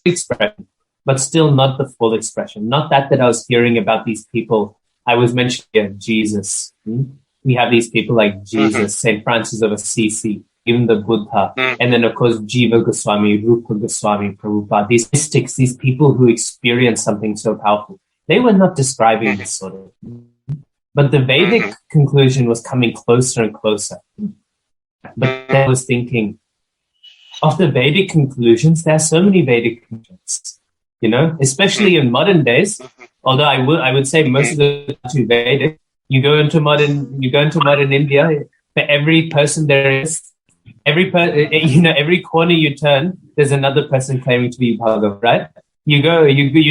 Expression, but still not the full expression. Not that I was hearing about these people. I was mentioning here, Jesus. We have these people like Jesus, St. Francis of Assisi, even the Buddha, and then, of course, Jiva Goswami, Rupa Goswami, Prabhupada, these mystics, these people who experience something so powerful. They were not describing this sort of. But the Vedic conclusion was coming closer and closer. But I was thinking, of the Vedic conclusions, there are so many Vedic conclusions, especially in modern days. Although I would say most of the two Vedic. You go into modern India. For every person there is, every corner you turn, there's another person claiming to be Bhagavan, right? You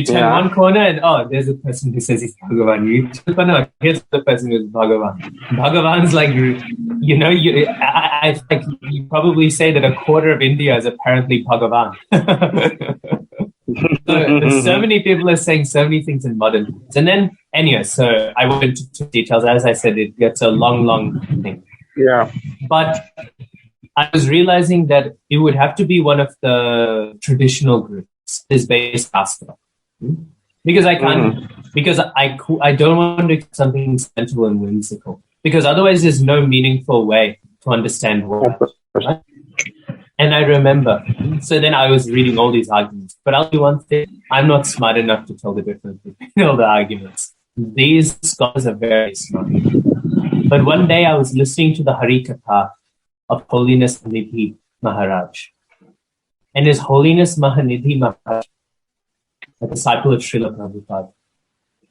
turn one corner and there's a person who says he's Bhagavan. You turn the corner, here's the person who's Bhagavan. Bhagavan's like, I think you probably say that a quarter of India is apparently Bhagavan. So many people are saying so many things in modern times. And then, anyway, so I went into details. As I said, it gets a long thing. Yeah. But I was realizing that it would have to be one of the traditional groups, is based Shastra. Because I can't, because I don't want to do something sensual and whimsical. Because otherwise there's no meaningful way to understand what. Right? And I remember, so then I was reading all these arguments. But I'll do one thing, I'm not smart enough to tell the difference between all the arguments. These scholars are very smart. But one day I was listening to the Harikatha of Holiness Mahanidhi Maharaj. And His Holiness Mahanidhi Maharaj, a disciple of Srila Prabhupada,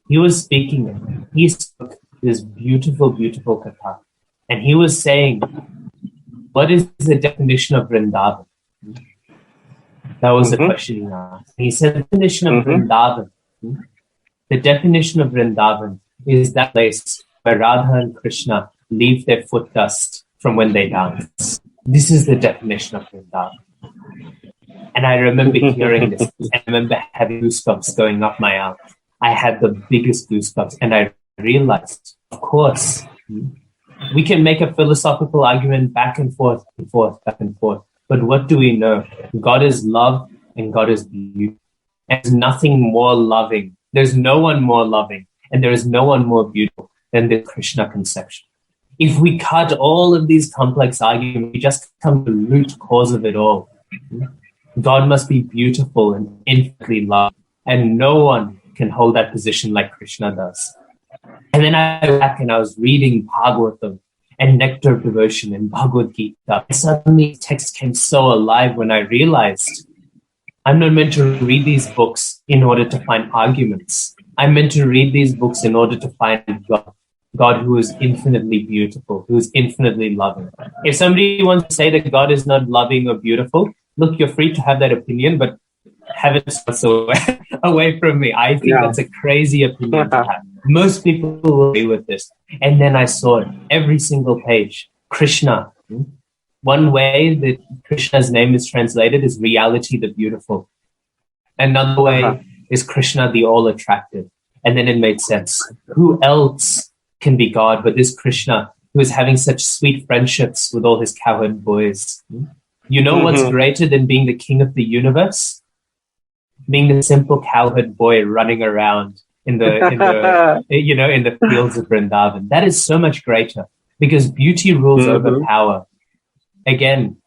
he was speaking. He spoke this beautiful, beautiful katha. And he was saying, what is the definition of Vrindavan? That was the question he asked. He said, the definition of Vrindavan. The definition of Vrindavan is that place where Radha and Krishna leave their foot dust from when they dance. This is the definition of Vrindavan. And I remember hearing this. I remember having goosebumps going up my arm. I had the biggest goosebumps. And I realized, of course, we can make a philosophical argument back and forth, back and forth. But what do we know? God is love and God is beauty. And there's nothing more loving. There's no one more loving. And there is no one more beautiful than the Krishna conception. If we cut all of these complex arguments, we just come to the root cause of it all. God must be beautiful and infinitely loved. And no one can hold that position like Krishna does. And then I went back and I was reading Bhagavatam. and Nectar of Devotion and Bhagavad Gita. Suddenly, text came so alive when I realized I'm not meant to read these books in order to find arguments. I'm meant to read these books in order to find God. God who is infinitely beautiful, who is infinitely loving. If somebody wants to say that God is not loving or beautiful, look, you're free to have that opinion, but have it away from me. I think that's a crazy opinion to have. Most people will agree with this. And then I saw it, every single page. Krishna. One way that Krishna's name is translated is reality the beautiful. Another way is Krishna the all-attractive. And then it made sense. Who else can be God but this Krishna who is having such sweet friendships with all his cowherd boys? You know what's greater than being the king of the universe? Being the simple cowherd boy running around in the in the fields of Vrindavan. That is so much greater because beauty rules over power. Again,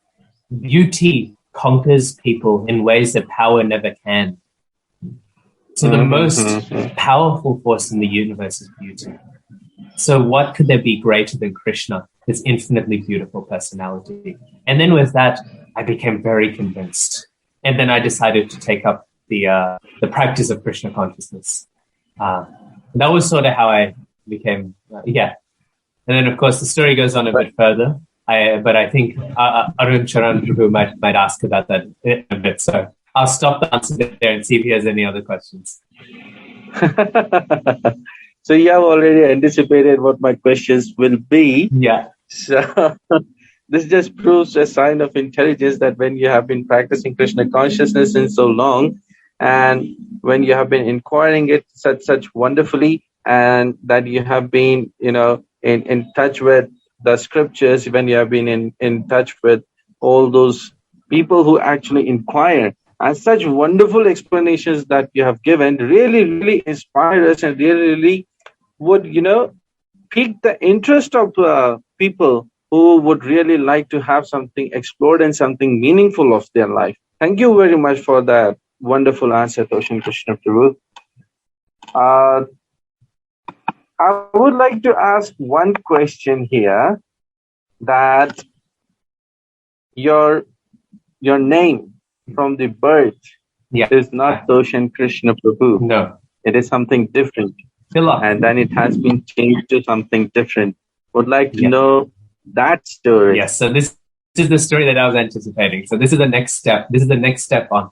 beauty conquers people in ways that power never can. So the most powerful force in the universe is beauty. So what could there be greater than Krishna, this infinitely beautiful personality? And then with that, I became very convinced. And then I decided to take up the practice of Krishna consciousness. That was sort of how I became, And then, of course, the story goes on a bit further. But I think Arun Charan Prabhu might ask about that a bit. So I'll stop the answer there and see if he has any other questions. So you have already anticipated what my questions will be. Yeah. So this just proves a sign of intelligence that when you have been practicing Krishna consciousness in so long, and when you have been inquiring it such wonderfully, and that you have been, in touch with the scriptures, when you have been in touch with all those people who actually inquire, and such wonderful explanations that you have given really, really inspire us and really would, pique the interest of people who would really like to have something explored and something meaningful of their life. Thank you very much for that wonderful answer, Toshan Krishna Prabhu. I would like to ask one question here, that your name from the birth is not Toshan Krishna Prabhu. No. It is something different. Tiilak. And then it has been changed to something different. Would like to know that story. Yes, so this is the story that I was anticipating. So this is the next step. This is the next step on.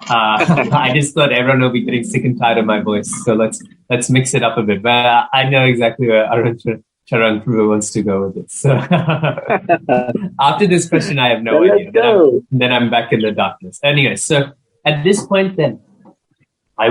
I just thought everyone will be getting sick and tired of my voice. So let's mix it up a bit. But I know exactly where Arun Charan Prabhu wants to go with it. So after this question, I have no idea. Then I'm back in the darkness. Anyway, so at this point then, I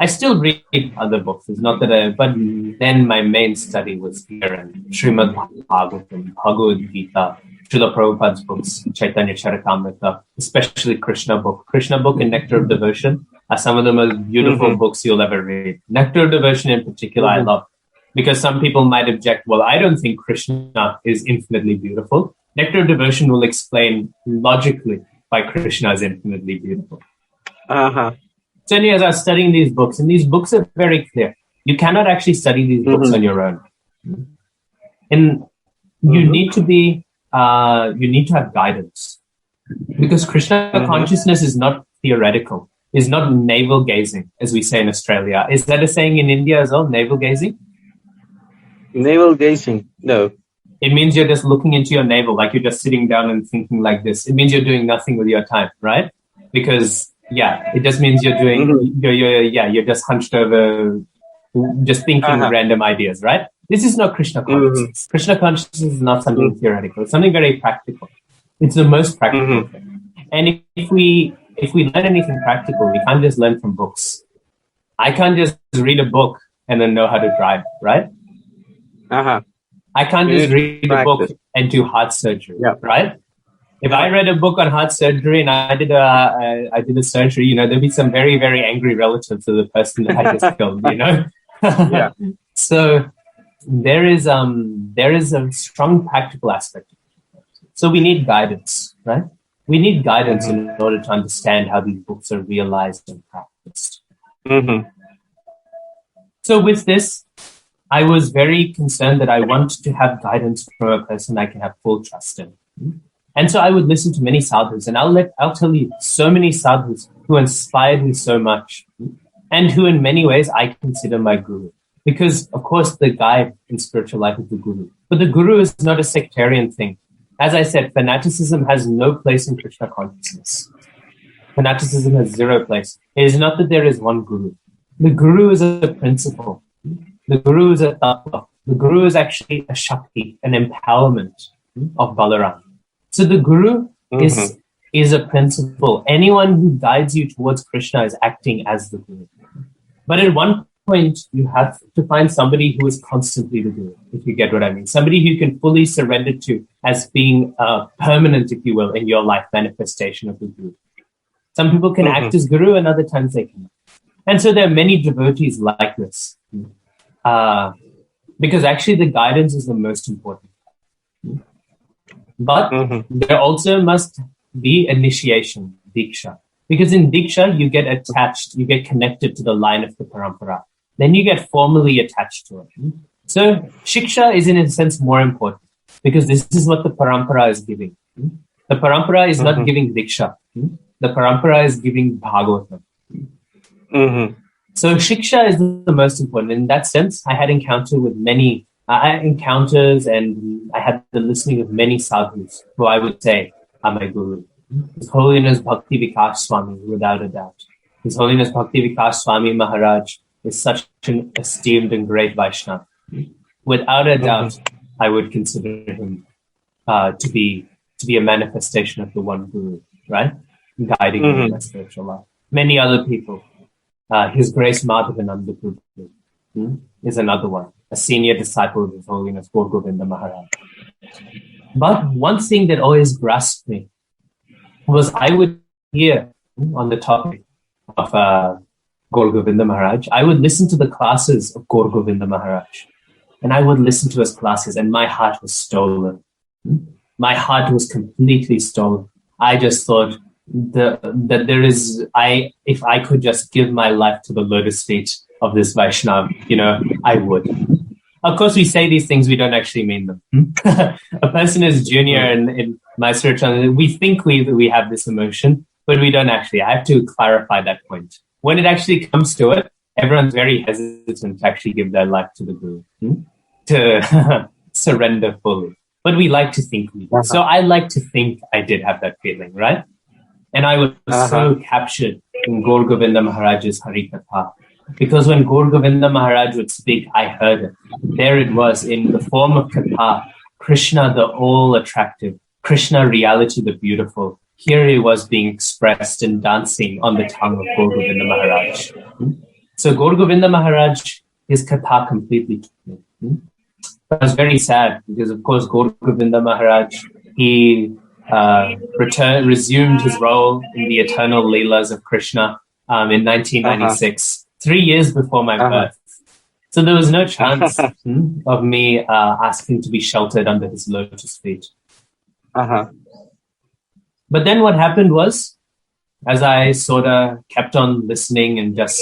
still read other books. It's not that but then my main study was here in Srimad Bhagavatam, Bhagavad Gita, Srila Prabhupada's books, Chaitanya Charitamrita, especially Krishna book. Krishna book and Nectar of Devotion are some of the most beautiful books you'll ever read. Nectar of Devotion in particular, I love, because some people might object, well, I don't think Krishna is infinitely beautiful. Nectar of Devotion will explain logically why Krishna is infinitely beautiful. So anyways, I was studying these books, and these books are very clear. You cannot actually study these books on your own. And you need to have guidance. Because Krishna consciousness is not theoretical, is not navel gazing, as we say in Australia. Is that a saying in India as well, navel gazing? Navel gazing, no. It means you're just looking into your navel, like you're just sitting down and thinking like this. It means you're doing nothing with your time, right? Because it just means you're doing, you're just hunched over, just thinking random ideas, right? This is not Krishna consciousness. Krishna consciousness is not something theoretical. It's something very practical. It's the most practical thing. And if we learn anything practical, we can't just learn from books. I can't just read a book and then know how to drive, right? I can't just read a book and do heart surgery, right? If I read a book on heart surgery and I did a surgery, there'd be some very, very angry relatives of the person that I just killed, So there is a strong practical aspect. So we need guidance, right? We need guidance in order to understand how these books are realized and practiced. So with this, I was very concerned that I want to have guidance from a person I can have full trust in. And so I would listen to many sadhus, and I'll tell you so many sadhus who inspired me so much, and who in many ways I consider my guru. Because of course the guide in spiritual life is the guru. But the guru is not a sectarian thing. As I said, fanaticism has no place in Krishna consciousness. Fanaticism has zero place. It is not that there is one guru. The guru is a principle. The guru is a tattva. The guru is actually a shakti, an empowerment of Balaram. So the guru is a principle. Anyone who guides you towards Krishna is acting as the guru. But at one point, you have to find somebody who is constantly the guru, if you get what I mean. Somebody who you can fully surrender to as being permanent, if you will, in your life manifestation of the guru. Some people can act as guru, and other times they cannot. And so there are many devotees like this. Because actually the guidance is the most important. But there also must be initiation, diksha. Because in diksha, you get attached, you get connected to the line of the parampara. Then you get formally attached to it. So shiksha is in a sense more important, because this is what the parampara is giving. The parampara is not giving diksha. The parampara is giving bhagavatam. So shiksha is the most important. In that sense, I had encounters and I had the listening of many sadhus who I would say are my guru. His Holiness Bhakti Vikas Swami, without a doubt. His Holiness Bhakti Vikas Swami Maharaj is such an esteemed and great Vaishnava. Without a doubt, I would consider him to be a manifestation of the one guru, right? Guiding me in my spiritual life. Many other people. His Grace Madhavananda Prabhu is another one, a senior disciple of His Holiness Govinda Maharaj. But one thing that always grasped me was I would hear on the topic of Govinda Maharaj, I would listen to the classes of Govinda Maharaj, and I would listen to his classes, and my heart was stolen. My heart was completely stolen. I just thought if I could just give my life to the lotus feet of this Vaishnava, I would. Of course, we say these things, we don't actually mean them. A person is junior in my spiritual, we think we have this emotion, but we don't actually. I have to clarify that point. When it actually comes to it, everyone's very hesitant to actually give their life to the Guru, to surrender fully. But we like to think we do. So I like to think I did have that feeling, right? And I was so captured in Govinda Maharaj's Hari Katha. Because when Govinda Maharaj would speak, I heard it. There it was in the form of Katha, Krishna the all-attractive, Krishna reality the beautiful. Here he was being expressed and dancing on the tongue of Govinda Maharaj. So Govinda Maharaj, his Katha completely took me. But I was very sad because, of course, Govinda Maharaj, he resumed his role in the eternal Leelas of Krishna in 1996. 3 years before my birth. So there was no chance of me asking to be sheltered under his lotus feet. But then what happened was, as I sort of kept on listening and just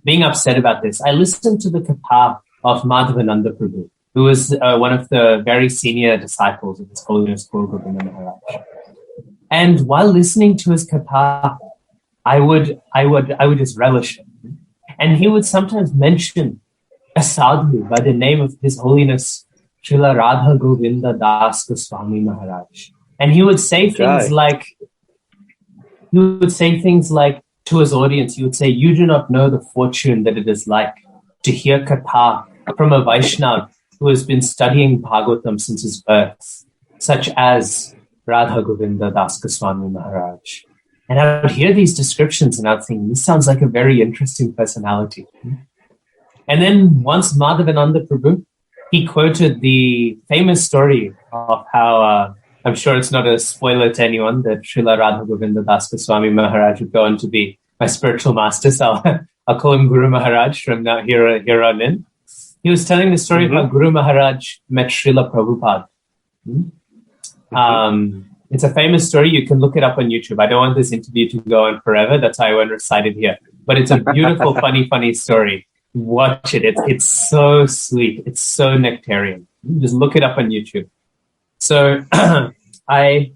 being upset about this, I listened to the Katha of Madhavananda Prabhu, who was one of the very senior disciples of His Holiness Govinda Maharaj. And while listening to his Katha, I would just relish it. And he would sometimes mention a sadhu by the name of His Holiness Srila Radha Govinda Das Goswami Maharaj. And he would say things like, to his audience, he would say, you do not know the fortune that it is like to hear Katha from a Vaishnava who has been studying Bhagavatam since his birth, such as Radha Govinda Das Goswami Maharaj. And I would hear these descriptions and I would think, this sounds like a very interesting personality. And then once Madhavananda Prabhu, he quoted the famous story of how, I'm sure it's not a spoiler to anyone, that Srila Radha Govinda Das Goswami Maharaj would go on to be my spiritual master. So I'll call him Guru Maharaj from now here on in. He was telling the story of how Guru Maharaj met Srila Prabhupada. It's a famous story. You can look it up on YouTube. I don't want this interview to go on forever. That's why I won't recite it here. But it's a beautiful, funny story. Watch it. It's so sweet. It's so nectarian. Just look it up on YouTube. So I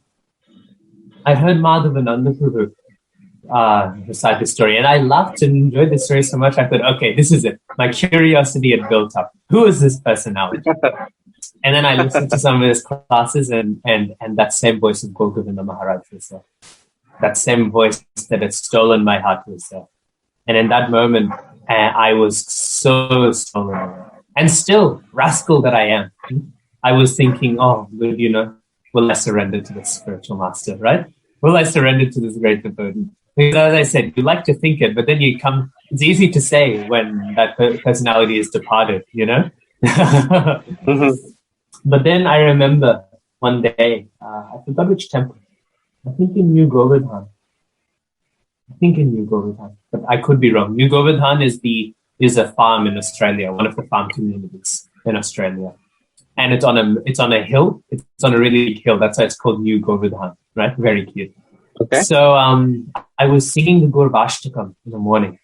heard Madhavananda Prabhu recite the story, and I laughed and enjoyed the story so much. I thought, okay, this is it. My curiosity had built up. Who is this personality? And then I listened to some of his classes, and that same voice of Govinda Maharaj was there. That same voice that had stolen my heart was there. And in that moment, I was so stolen. And still, rascal that I am, I was thinking, oh, will I surrender to this spiritual master, right? Will I surrender to this great devotee? Because as I said, you like to think it, but then it's easy to say when that personality is departed, Mm-hmm. But then I remember one day, I forgot which temple. I think in New Govardhan. But I could be wrong. New Govardhan is a farm in Australia, one of the farm communities in Australia. And it's on a hill. It's on a really big hill. That's why it's called New Govardhan, right? Very cute. Okay. So I was singing the Gurvashtakam in the morning.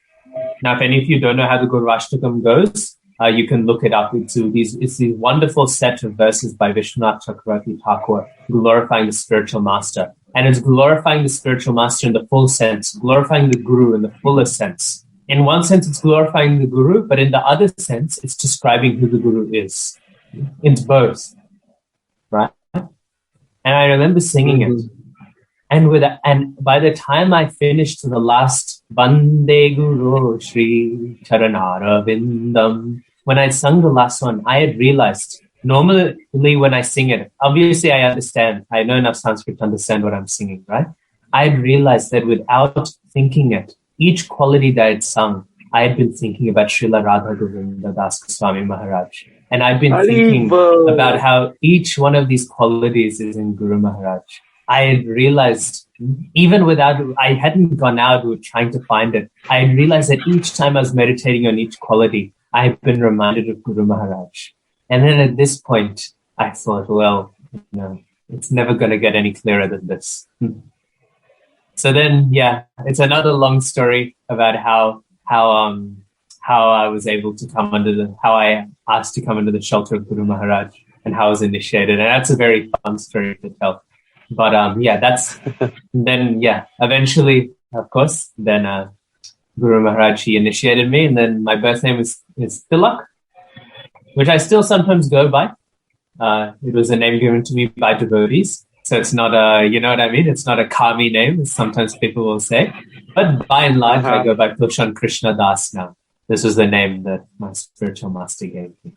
Now, if any of you don't know how the Gurvashtakam goes, you can look it up. It's this wonderful set of verses by Vishwanath Chakravarti Thakur glorifying the spiritual master. And it's glorifying the spiritual master in the full sense, glorifying the guru in the fullest sense. In one sense, it's glorifying the guru, but in the other sense, it's describing who the guru is. It's both, right? And I remember singing it. And by the time I finished the last Vande Guru Shri Charanara Vindam, when I sung the last one, I had realized, normally when I sing it, obviously I understand, I know enough Sanskrit to understand what I'm singing, right? I had realized that without thinking it, each quality that I'd sung, I had been thinking about Srila Radha Govinda Das Goswami Maharaj. And I've been thinking about how each one of these qualities is in Guru Maharaj. I had realized, even without, I hadn't gone out trying to find it. I had realized that each time I was meditating on each quality, I've been reminded of Guru Maharaj. And then at this point, I thought, well, it's never going to get any clearer than this. So then, it's another long story about how I was able to how I asked to come under the shelter of Guru Maharaj and how I was initiated. And that's a very fun story to tell. But eventually, of course, then Guru Maharaj, he initiated me, and then my birth name is Tiilak, which I still sometimes go by. It was a name given to me by devotees. So it's not it's not a kami name, as sometimes people will say. But by and large, I go by Toshan Krishna Das now. This was the name that my spiritual master gave me.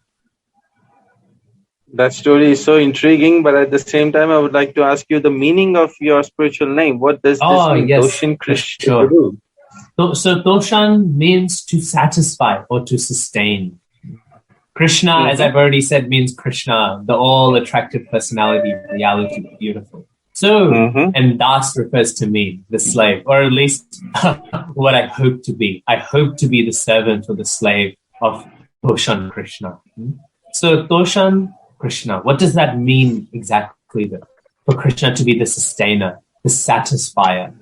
That story is so intriguing, but at the same time, I would like to ask you the meaning of your spiritual name. What does this mean? Yes, Toshan Krishna. Sure. So Toshan means to satisfy or to sustain. Krishna, as I've already said, means Krishna, the all-attractive personality, reality, beautiful. So, and Das refers to me, the slave, or at least what I hope to be. I hope to be the servant or the slave of Toshan Krishna. So Toshan Krishna, what does that mean exactly then? For Krishna to be the sustainer, the satisfier.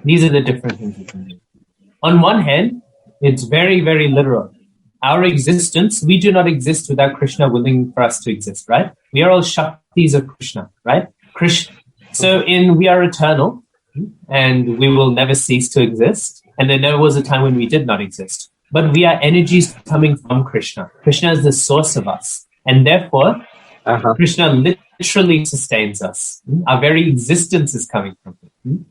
These are the different things we can do. On one hand, it's very, very literal. Our existence, we do not exist without Krishna willing for us to exist, right? We are all Shaktis of Krishna, right? We are eternal, and we will never cease to exist. And there never was a time when we did not exist. But we are energies coming from Krishna. Krishna is the source of us. And therefore, Krishna literally sustains us. Our very existence is coming from him.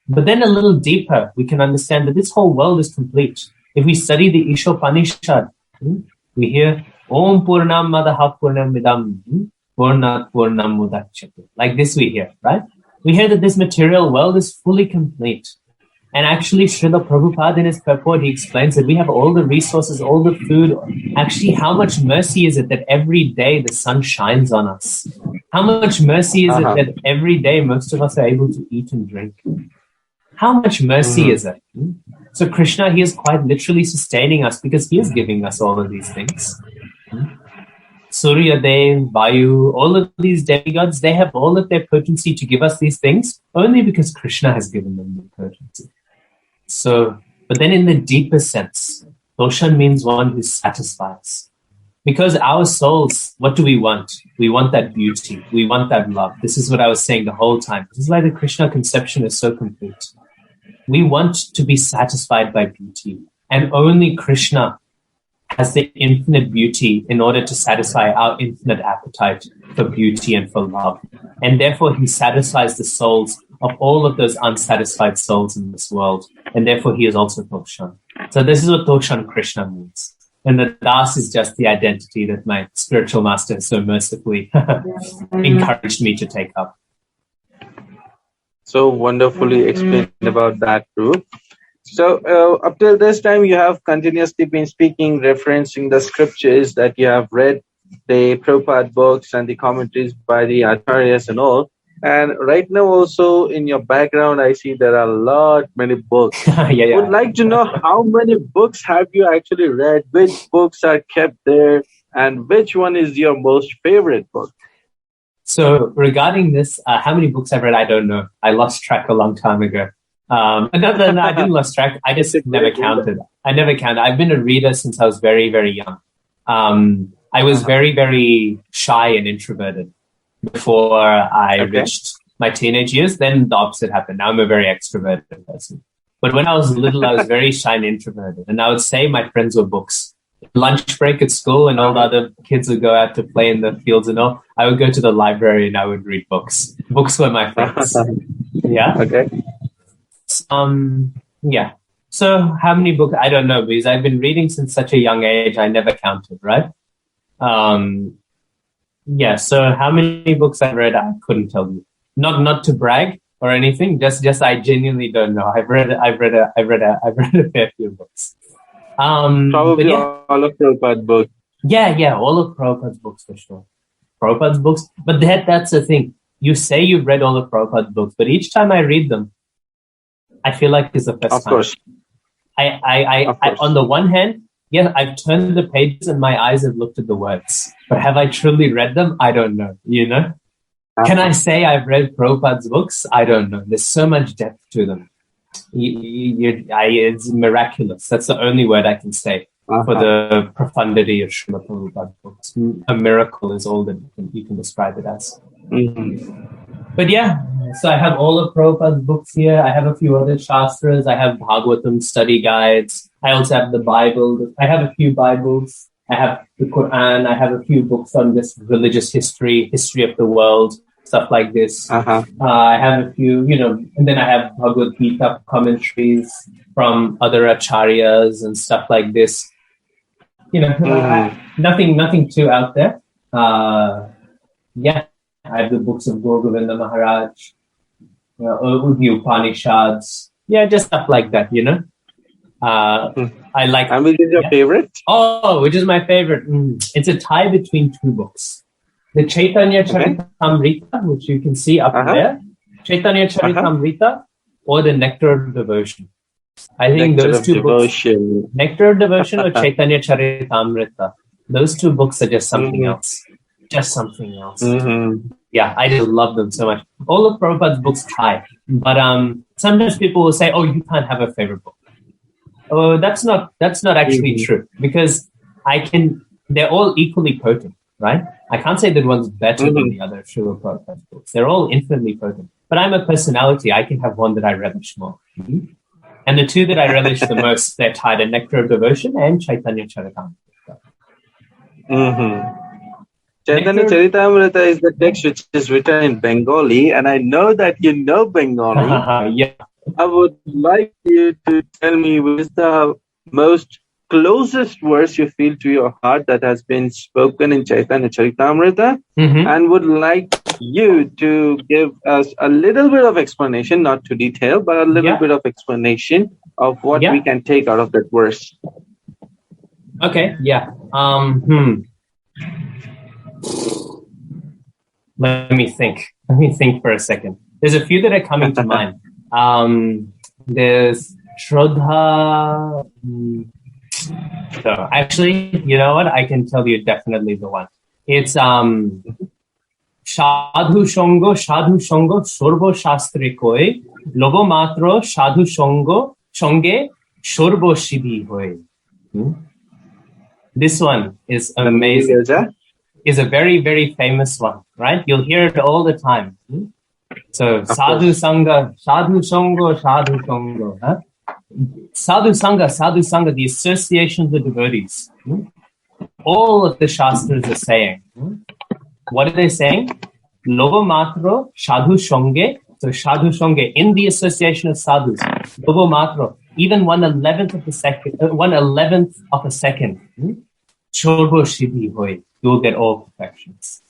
But then a little deeper, we can understand that this whole world is complete. If we study the Ishopanishad, we hear Om Purnam Madaha Purnam Midam Purnat Purnam Mudachyate. Like this we hear, right? We hear that this material world is fully complete. And actually, Srila Prabhupada in his purport, he explains that we have all the resources, all the food. Actually, how much mercy is it that every day the sun shines on us? How much mercy is it that every day most of us are able to eat and drink? How much mercy is it? So Krishna, he is quite literally sustaining us because he is giving us all of these things. Surya Dev, Vayu, all of these demigods, they have all of their potency to give us these things only because Krishna has given them the potency. So, but then in the deeper sense, Toshan means one who satisfies. Because our souls, what do we want? We want that beauty. We want that love. This is what I was saying the whole time. This is why the Krishna conception is so complete. We want to be satisfied by beauty. And only Krishna has the infinite beauty in order to satisfy our infinite appetite for beauty and for love. And therefore, he satisfies the souls of all of those unsatisfied souls in this world. And therefore, he is also Toshan. So this is what Toshan Krishna means. And the Das is just the identity that my spiritual master so mercifully encouraged me to take up. So wonderfully explained about that, Prabhu. So up till this time, you have continuously been speaking, referencing the scriptures that you have read, the Prabhupada books and the commentaries by the Acharyas and all. And right now also in your background, I see there are many books. Yeah. Would like to know how many books have you actually read, which books are kept there, and which one is your most favorite book? So regarding this, how many books I've read, I don't know. I lost track a long time ago. No, I didn't lose track. I just never counted. I never counted. I've been a reader since I was very, very young. I was very, very shy and introverted before I reached my teenage years. Then the opposite happened. Now I'm a very extroverted person. But when I was little, I was very shy and introverted. And I would say my friends were books. Lunch break at school and all the other kids would go out to play in the fields and all. I would go to the library and I would read books. Books were my friends. Yeah. Okay. Yeah. So how many books? I don't know, because I've been reading since such a young age. I never counted, right? Yeah. So how many books I've read, I couldn't tell you. Not to brag or anything. Just I genuinely don't know. I've read a fair few books. Probably all of Prabhupada's books. Yeah, all of Prabhupada's books for sure. Prabhupada's books. But that's the thing. You say you've read all of Prabhupada's books, but each time I read them, I feel like it's the first time. Of course. I on the one hand, yeah, I've turned the pages and my eyes have looked at the words. But have I truly read them? I don't know, you know? Can I say I've read Prabhupada's books? I don't know. There's so much depth to them. It's miraculous. That's the only word I can say for the profundity of Srila Prabhupada's books. A miracle is all that you can describe it as. Mm-hmm. But yeah, so I have all of Prabhupada's books here. I have a few other Shastras. I have Bhagavatam study guides. I also have the Bible. I have a few Bibles. I have the Quran. I have a few books on this religious history of the world, stuff like this. I have a few, and then I have Bhagavad Gita commentaries from other acharyas and stuff like this. Nothing too out there. Yeah, I have the books of Govinda Maharaj, the Upanishads. Yeah, just stuff like that, I like. And which is your favorite? Oh, which is my favorite? It's a tie between two books. The Chaitanya Charitamrita, which you can see up there, Chaitanya Charitamrita, or the Nectar of Devotion. I think those two books, Nectar of Devotion or Chaitanya Charitamrita, those two books are just something else. Just something else. Yeah, I just love them so much. All of Prabhupada's books tie, but sometimes people will say, "Oh, you can't have a favorite book." Oh, that's not actually true, because they're all equally potent, right? I can't say that one's better than the other Srila Prabhupada's books. They're all infinitely potent. But I'm a personality. I can have one that I relish more. And the two that I relish the most, they're tied: Nectar of Devotion and Chaitanya Charitamrita. Chaitanya Charitamrita is the text which is written in Bengali, and I know that you know Bengali. Yeah. I would like you to tell me which is the most closest verse you feel to your heart that has been spoken in Chaitanya Charitamrita, and would like you to give us a little bit of explanation, not too detailed, but a little bit of explanation of what we can take out of that verse. Okay, yeah. Let me think for a second. There's a few that are coming to mind. There's Shraddha. So actually, you know what? I can tell you definitely the one. It's Sadhu Shongo Sorbo Shastre Koi Lobo Matro Sadhu Shongo Shonge Sorbo Siddhi Hoy. Hmm? This one is The movie amazing. Groger? Is a very, very famous one, right? You'll hear it all the time. Hmm? So, sadhu course. sangha, sadhu songo, sadhu songo. Huh? Sadhu sangha, the association of the devotees. Hmm? All of the shastras are saying. Hmm? What are they saying? Logo matro, sadhu songe. So, sadhu songe, in the association of sadhus. Logo matro, even 1/11th of a second, 1/11th of a second. Chorbo siddhi hoy. You'll get all perfections.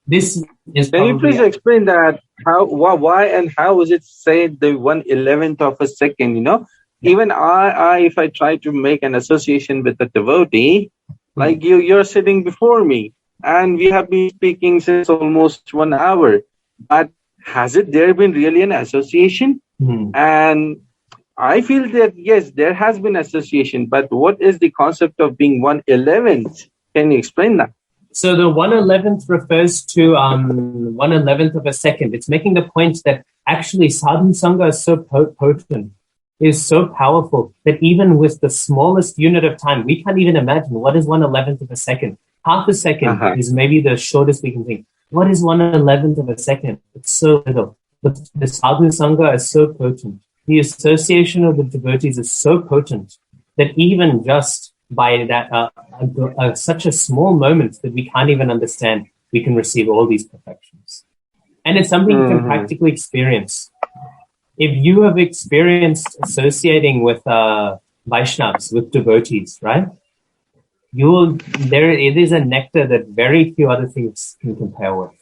This is Can you probably please explain that? How, why, and how is it said the 1/11th of a second? You know, even I, if I try to make an association with a devotee, like you're sitting before me, and we have been speaking since almost 1 hour. But has it there been really an association? And I feel that yes, there has been association. But what is the concept of being 1/11th? Can you explain that? So the 1/11th refers to 1/11th of a second. It's making the point that actually sadhu sangha is so potent, is so powerful that even with the smallest unit of time, we can't even imagine what is 1/11th of a second. Half a second is maybe the shortest we can think. What is 1/11th of a second? It's so little. The sadhu sangha is so potent. The association of the devotees is so potent that even just by that such a small moment that we can't even understand, we can receive all these perfections. And it's something you can practically experience. If you have experienced associating with Vaishnavas, with devotees, right? It is a nectar that very few other things can compare with.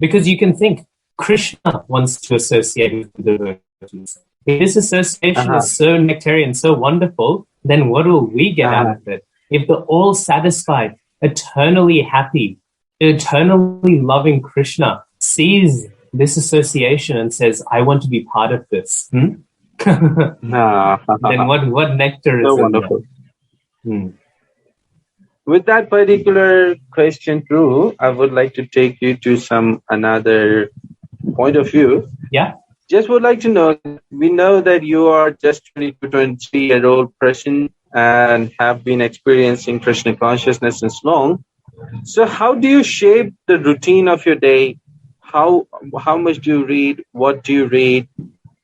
Because you can think, Krishna wants to associate with the devotees. If this association is so nectarian, so wonderful, then what will we get out of it? If they're all satisfied, eternally happy, eternally loving Krishna sees this association and says, I want to be part of this. Then what nectar is so in wonderful. there? With that particular question, Prabhu, I would like to take you to another point of view. Yeah. Just would like to know, we know that you are just 22, 23-year-old person and have been experiencing Krishna consciousness since long. So how do you shape the routine of your day? How much do you read? What do you read?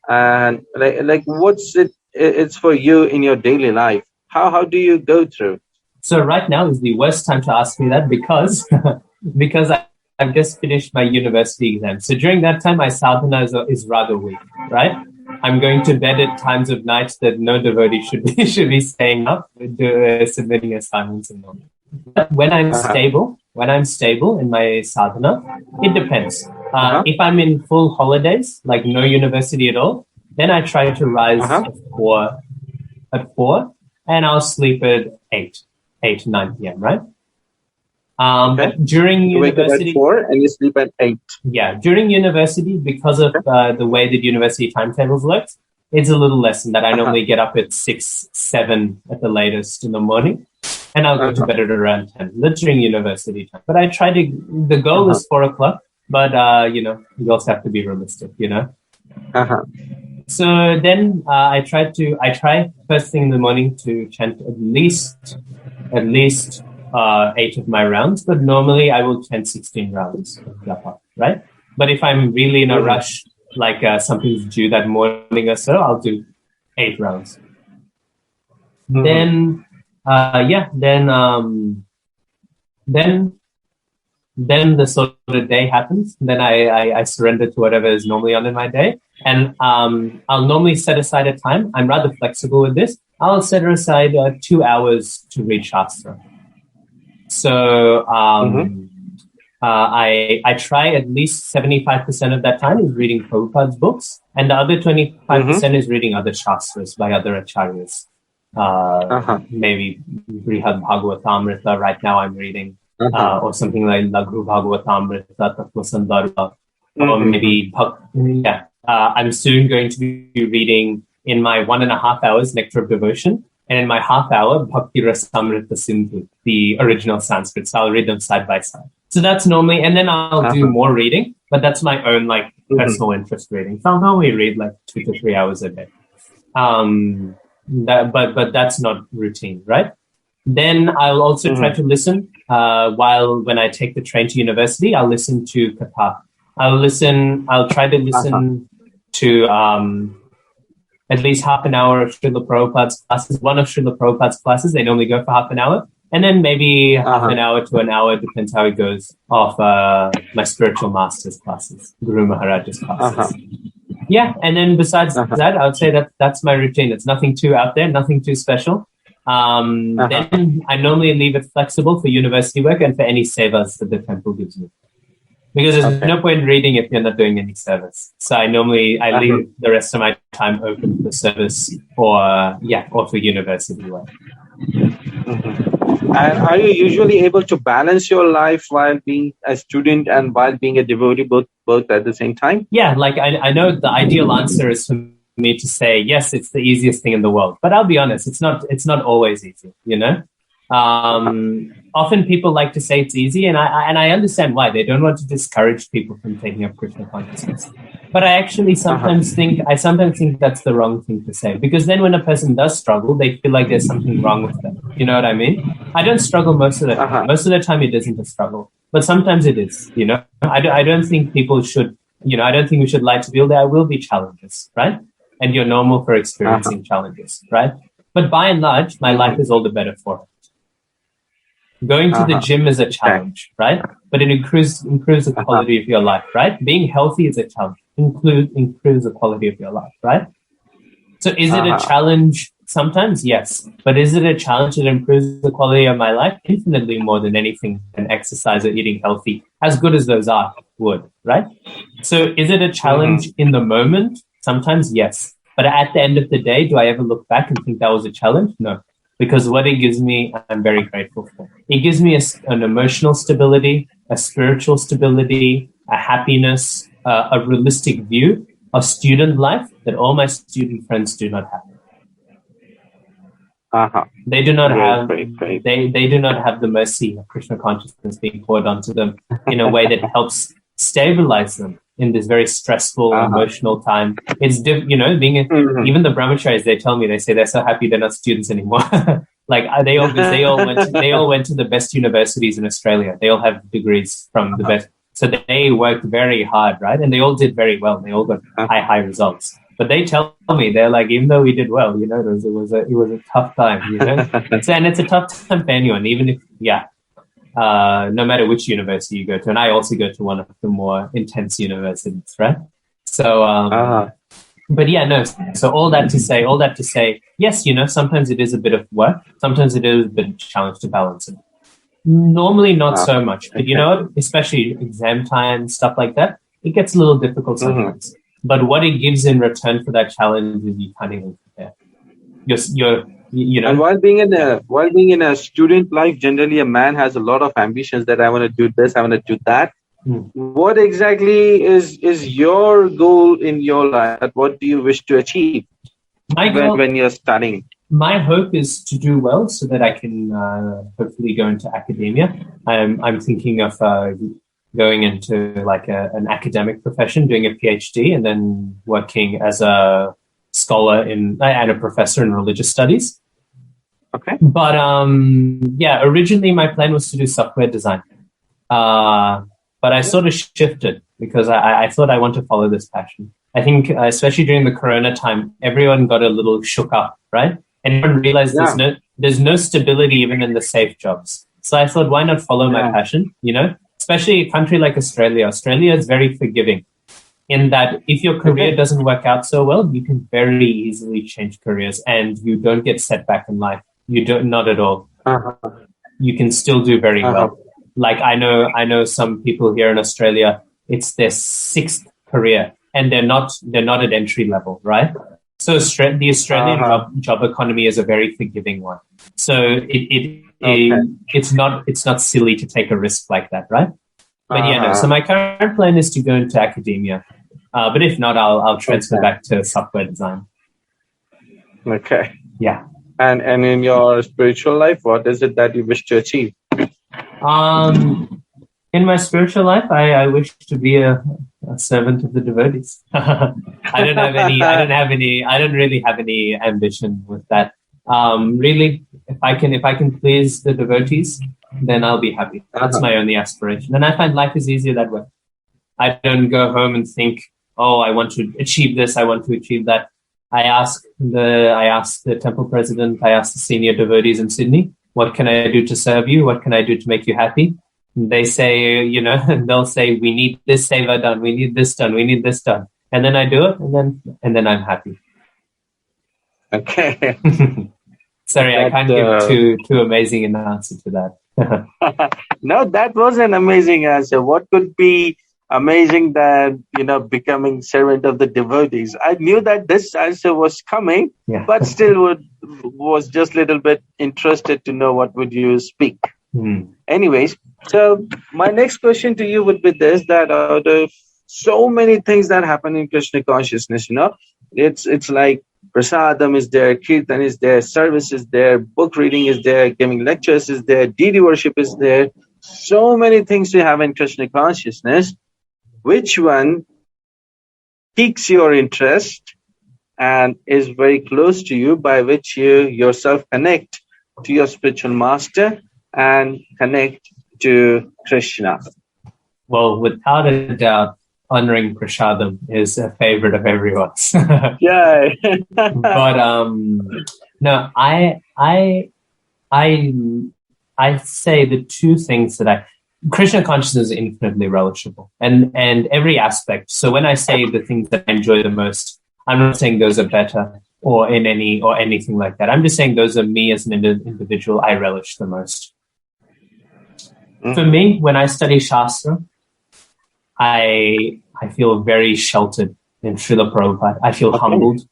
And like what's it's for you in your daily life? How do you go through? So right now is the worst time to ask me that because I've just finished my university exam. So during that time, my sadhana is rather weak, right? I'm going to bed at times of night that no devotee should be staying up, submitting assignments and all. But when I'm stable in my sadhana, it depends. If I'm in full holidays, like no university at all, then I try to rise at 4, and I'll sleep at 9 p.m., right? But during you wake up university, at 4 and you sleep at 8. Yeah, during university, because of the way that university timetables works, it's a little less than that. I normally get up at 6, 7 at the latest in the morning, and I'll go to bed at around 10. That's during university time. But I try to. The goal is 4 o'clock, but you also have to be realistic, So then I try first thing in the morning to chant at least 8 of my rounds, but normally I will chant 16 rounds of japa, right? But if I'm really in a rush, like something's due that morning or so, I'll do 8 rounds. Then the sort of day happens. Then I surrender to whatever is normally on in my day. And I'll normally set aside a time. I'm rather flexible with this. I'll set aside 2 hours to read Shastra. So I try at least 75% of that time is reading Prabhupada's books. And the other 25% is reading other Shastras by other acharyas. Maybe Brihad Bhagavatamrita. Right now I'm reading. Or something like Laghu Bhagavatamrita, Tattva-sandarbha, or maybe, I'm soon going to be reading in my 1.5 hours Nectar of Devotion, and in my half hour Bhakti Rasamrita Sindhu, the original Sanskrit. So I'll read them side by side. So that's normally, and then I'll do more reading, but that's my own personal interest reading. So I'll normally read 2 to 3 hours a day. but that's not routine, right? Then I'll also try to listen when I take the train to university. I'll listen to katha. I'll try to listen to at least half an hour of Srila Prabhupada's classes. One of Srila Prabhupada's classes, they normally go for half an hour. And then maybe half an hour to an hour, depends how it goes, of my spiritual master's classes, Guru Maharaj's classes. Yeah, and then besides that, I would say that that's my routine. It's nothing too out there, nothing too special. Then I normally leave it flexible for university work and for any sevas that the temple gives me. Because there's no point reading if you're not doing any service. So I leave the rest of my time open for service or for university work. And are you usually able to balance your life while being a student and while being a devotee, both at the same time? Yeah, like I know the ideal answer is for me to say, yes, it's the easiest thing in the world. But I'll be honest, it's not always easy, you know? Often people like to say it's easy, and I understand why. They don't want to discourage people from taking up Krishna consciousness. But I actually sometimes think that's the wrong thing to say, because then when a person does struggle, they feel like there's something wrong with them. You know what I mean? I don't struggle most of the time. Most of the time it isn't a struggle, but sometimes it is. You know, I don't think people should. You know, I don't think we should lie to people. There will be challenges, right? And you're normal for experiencing challenges, right? But by and large, my life is all the better for it. Going to the gym is a challenge, right? But it improves the quality of your life, right? Being healthy is a challenge. Improves the quality of your life, right? So is it a challenge? Sometimes, yes. But is it a challenge that improves the quality of my life? Infinitely more than anything than exercise or eating healthy, as good as those are, would, right? So is it a challenge in the moment? Sometimes, yes. But at the end of the day, do I ever look back and think that was a challenge? No. Because what it gives me, I'm very grateful for. It gives me an emotional stability, a spiritual stability, a happiness, a realistic view of student life that all my student friends do not have. They do not have. They do not have the mercy of Krishna consciousness being poured onto them in a way that helps stabilize them in this very stressful, emotional time. It's being even the brahmacharis, they tell me, they say they're so happy they're not students anymore. Like they all went to the best universities in Australia. They all have degrees from the best. So they worked very hard, right? And they all did very well. They all got high results. But they tell me, they're like, even though we did well, you know, it was a tough time, you know. And it's a tough time for anyone, even if no matter which university you go to. And I also go to one of the more intense universities, right? So, but yeah, no. So all that to say, yes, you know, sometimes it is a bit of work. Sometimes it is a bit of a challenge to balance it. Normally not so much, but you know, especially exam time, stuff like that, it gets a little difficult sometimes. But what it gives in return for that challenge is you can't even compare. You know. And while being in a student life, generally a man has a lot of ambitions that I want to do this, I want to do that. What exactly is your goal in your life? What do you wish to achieve when you're studying? My hope is to do well so that I can hopefully go into academia. I'm thinking of going into like an academic profession, doing a PhD, and then working as a scholar and a professor in religious studies. Okay. But originally my plan was to do software design. But I sort of shifted because I thought I want to follow this passion. I think especially during the Corona time, everyone got a little shook up, right? And everyone realized there's no stability even in the safe jobs. So I thought, why not follow my passion, you know? Especially a country like Australia. Australia is very forgiving in that if your career doesn't work out so well, you can very easily change careers and you don't get set back in life. You don't, not at all. You can still do very well. Like I know some people here in Australia, it's their 6th career and they're not at entry level, right? So the Australian job economy is a very forgiving one. So it's not silly to take a risk like that, right? But so my current plan is to go into academia. But if not, I'll transfer back to software design. Okay. Yeah. And in your spiritual life, what is it that you wish to achieve? In my spiritual life, I wish to be a servant of the devotees. I don't really have any ambition with that. Really, if I can please the devotees, then I'll be happy. That's my only aspiration. And I find life is easier that way. I don't go home and think, oh, I want to achieve this, I want to achieve that. I ask the temple president, I ask the senior devotees in Sydney, what can I do to serve you? What can I do to make you happy? And they say, they'll say, we need this seva done, we need this done, we need this done. And then I do it, and then I'm happy. Okay. Sorry, I can't give too amazing an answer to that. No, that was an amazing answer. What could be amazing than becoming servant of the devotees? I knew that this answer was coming, but still was just a little bit interested to know what would you speak. Anyways, so my next question to you would be this: that out of so many things that happen in Krishna consciousness, it's like prasadam is there, kirtan is there, service is there, book reading is there, giving lectures is there, deity worship is there. So many things we have in Krishna consciousness. Which one piques your interest and is very close to you, by which you yourself connect to your spiritual master and connect to Krishna? Well, without a doubt, honoring prasadam is a favorite of everyone's. Yeah. But no, I say the two things that Krishna consciousness is infinitely relishable, and every aspect. So when I say the things that I enjoy the most, I'm not saying those are better or anything like that. I'm just saying those are me as an individual. I relish the most. For me, when I study Shastra, I feel very sheltered in Srila Prabhupada. I feel humbled.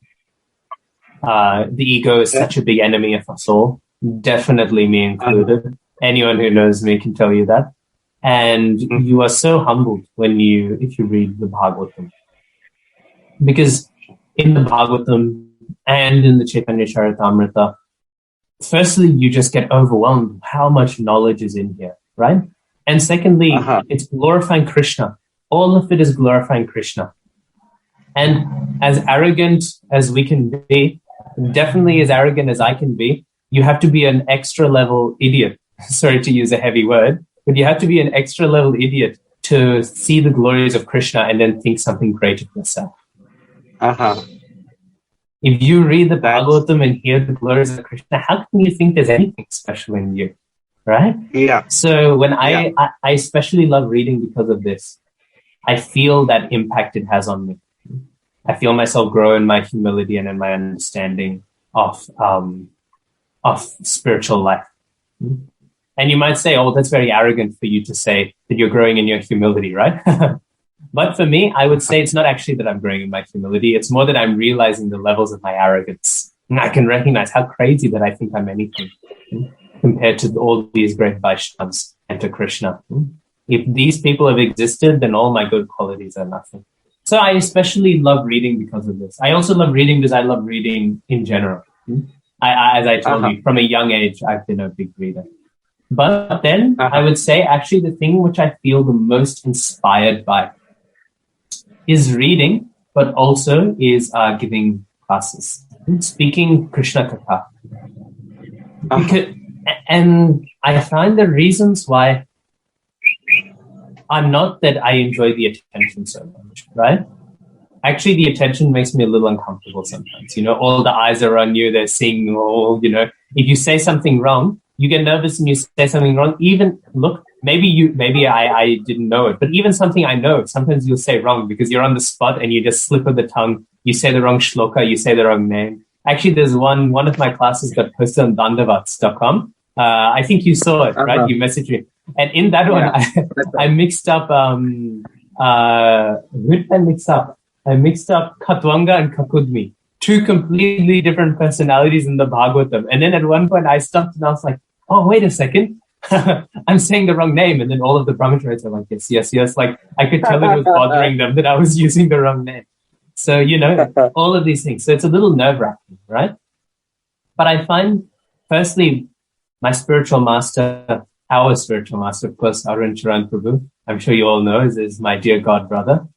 The ego is such a big enemy of us all, definitely me included. Anyone who knows me can tell you that. And you are so humbled if you read the Bhagavatam. Because in the Bhagavatam and in the Chaitanya Charitamrita, firstly, you just get overwhelmed with how much knowledge is in here, right? And secondly, it's glorifying Krishna. All of it is glorifying Krishna. And as arrogant as we can be, definitely as arrogant as I can be, you have to be an extra level idiot. Sorry to use a heavy word, but you have to be an extra level idiot to see the glories of Krishna and then think something great of yourself. If you read the Bhagavatam and hear the glories of Krishna, how can you think there's anything special in you? Right? Yeah. So when I especially love reading because of this, I feel that impact it has on me. I feel myself grow in my humility and in my understanding of spiritual life. And you might say, oh, that's very arrogant for you to say that you're growing in your humility, right? But for me, I would say it's not actually that I'm growing in my humility. It's more that I'm realizing the levels of my arrogance. And I can recognize how crazy that I think I'm anything compared to all these great Vaishnavas and to Krishna. If these people have existed, then all my good qualities are nothing. So I especially love reading because of this. I also love reading because I love reading in general. As I told you, from a young age, I've been a big reader. But then I would say actually the thing which I feel the most inspired by is reading, but also is giving classes, speaking Krishna Katha. And I find the reasons why are not that I enjoy the attention so much, right? Actually, the attention makes me a little uncomfortable sometimes. All the eyes are on you, they're seeing all, if you say something wrong, you get nervous and you say something wrong. Even, look, maybe I didn't know it, but even something I know, sometimes you'll say wrong because you're on the spot and you just slip of the tongue. You say the wrong shloka, you say the wrong name. Actually, there's one of my classes got posted on dandavats.com. I think you saw it, right? You messaged me. And in that one, I mixed up, who did I mix up? I mixed up Katwanga and Kakudmi, two completely different personalities in the Bhagavatam. And then at one point I stopped and I was like, oh, wait a second. I'm saying the wrong name. And then all of the brahmacharias are like, yes. Like I could tell it was bothering them that I was using the wrong name. So, all of these things. So it's a little nerve-wracking, right? But I find, firstly, my spiritual master, our spiritual master, of course, Arun Charan Prabhu, I'm sure you all know, is my dear God brother.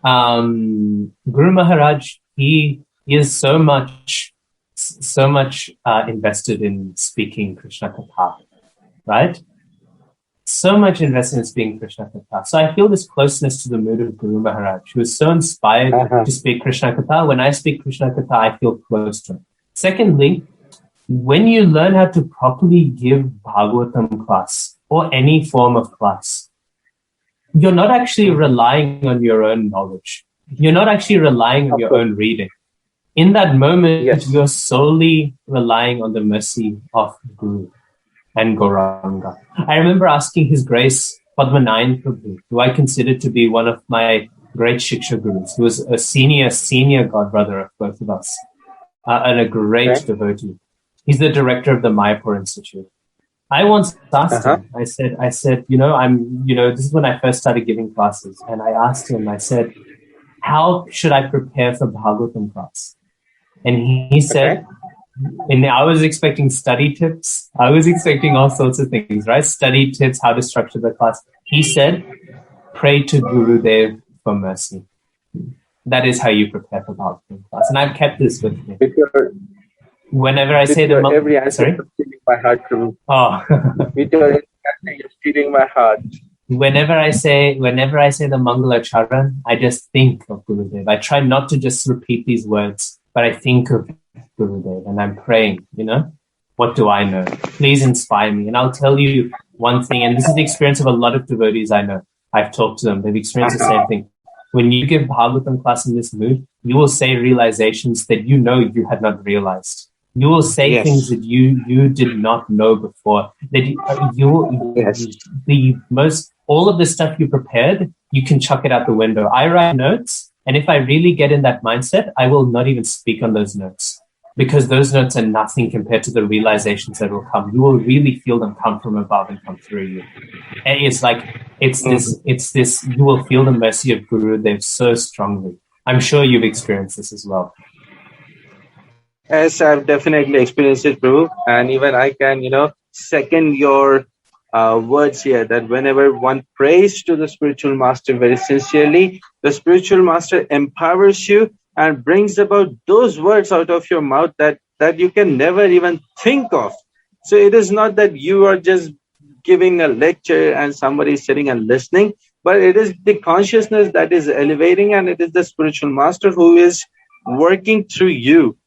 Guru Maharaj, he is so much invested in speaking Krishna Katha, right? So much invested in speaking Krishna Katha. So I feel this closeness to the mood of Guru Maharaj, who is so inspired to speak Krishna Katha. When I speak Krishna Katha, I feel close to him. Secondly, when you learn how to properly give Bhagavatam class or any form of class, you're not actually relying on your own knowledge. You're not actually relying on your own reading. In that moment, you're solely relying on the mercy of Guru and Gauranga. I remember asking His Grace Padmanayan Prabhu, who I consider to be one of my great Shiksha Gurus, who was a senior godbrother of both of us, and a great devotee. He's the director of the Mayapur Institute. I once asked him, I said, this is when I first started giving classes. And I asked him, I said, how should I prepare for Bhagavatam class? And he said, and I was expecting study tips. I was expecting all sorts of things, right? Study tips, how to structure the class. He said, pray to Gurudev for mercy. That is how you prepare for Bhagavatam class. And I've kept this with me. Whenever I say the every answer is stealing my heart, Prabhu. With your answer, you're stealing my heart. Whenever I say the Mangala Charan, I just think of Gurudev. I try not to just repeat these words, but I think of Gurudev and I'm praying, what do I know? Please inspire me. And I'll tell you one thing, and this is the experience of a lot of devotees I know. I've talked to them. They've experienced the same thing. When you give Bhagavatam class in this mood, you will say realizations that you had not realized. You will say things that you did not know before. That all of the stuff you prepared, you can chuck it out the window. I write notes, and if I really get in that mindset, I will not even speak on those notes, because those notes are nothing compared to the realizations that will come. You will really feel them come from above and come through you. And it's this. You will feel the mercy of Gurudev so strongly. I'm sure you've experienced this as well. Yes, I've definitely experienced it, Prabhu. And even I can, second your words here, that whenever one prays to the spiritual master very sincerely, the spiritual master empowers you and brings about those words out of your mouth that you can never even think of. So it is not that you are just giving a lecture and somebody is sitting and listening, but it is the consciousness that is elevating, and it is the spiritual master who is working through you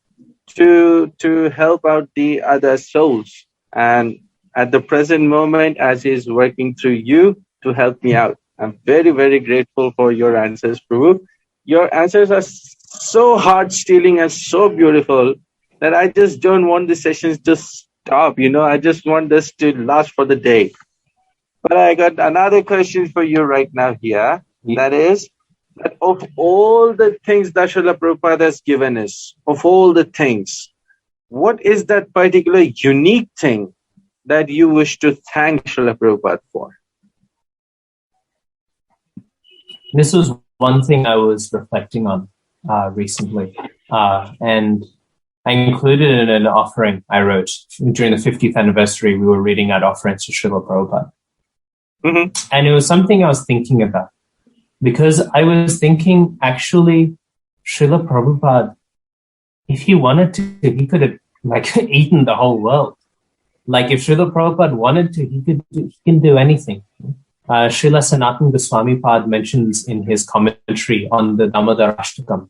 to help out the other souls. And at the present moment, as he is working through you to help me out, I'm very, very grateful for your answers, Prabhu. Your answers are so heart-stealing and so beautiful that I just don't want the sessions to stop. I just want this to last for the day. But I got another question for you right now here. That is, that of all the things that Srila Prabhupada has given us, of all the things, what is that particular unique thing that you wish to thank Srila Prabhupada for? This was one thing I was reflecting on recently, and I included it in an offering I wrote during the 50th anniversary. We were reading out offerings to Srila Prabhupada. And it was something I was thinking about, because I was thinking, actually, Srila Prabhupada, if he wanted to, he could have eaten the whole world. If Srila Prabhupada wanted to, he can do anything. Srila Sanatana Goswami Pad mentions in his commentary on the Damodar Ashtakam.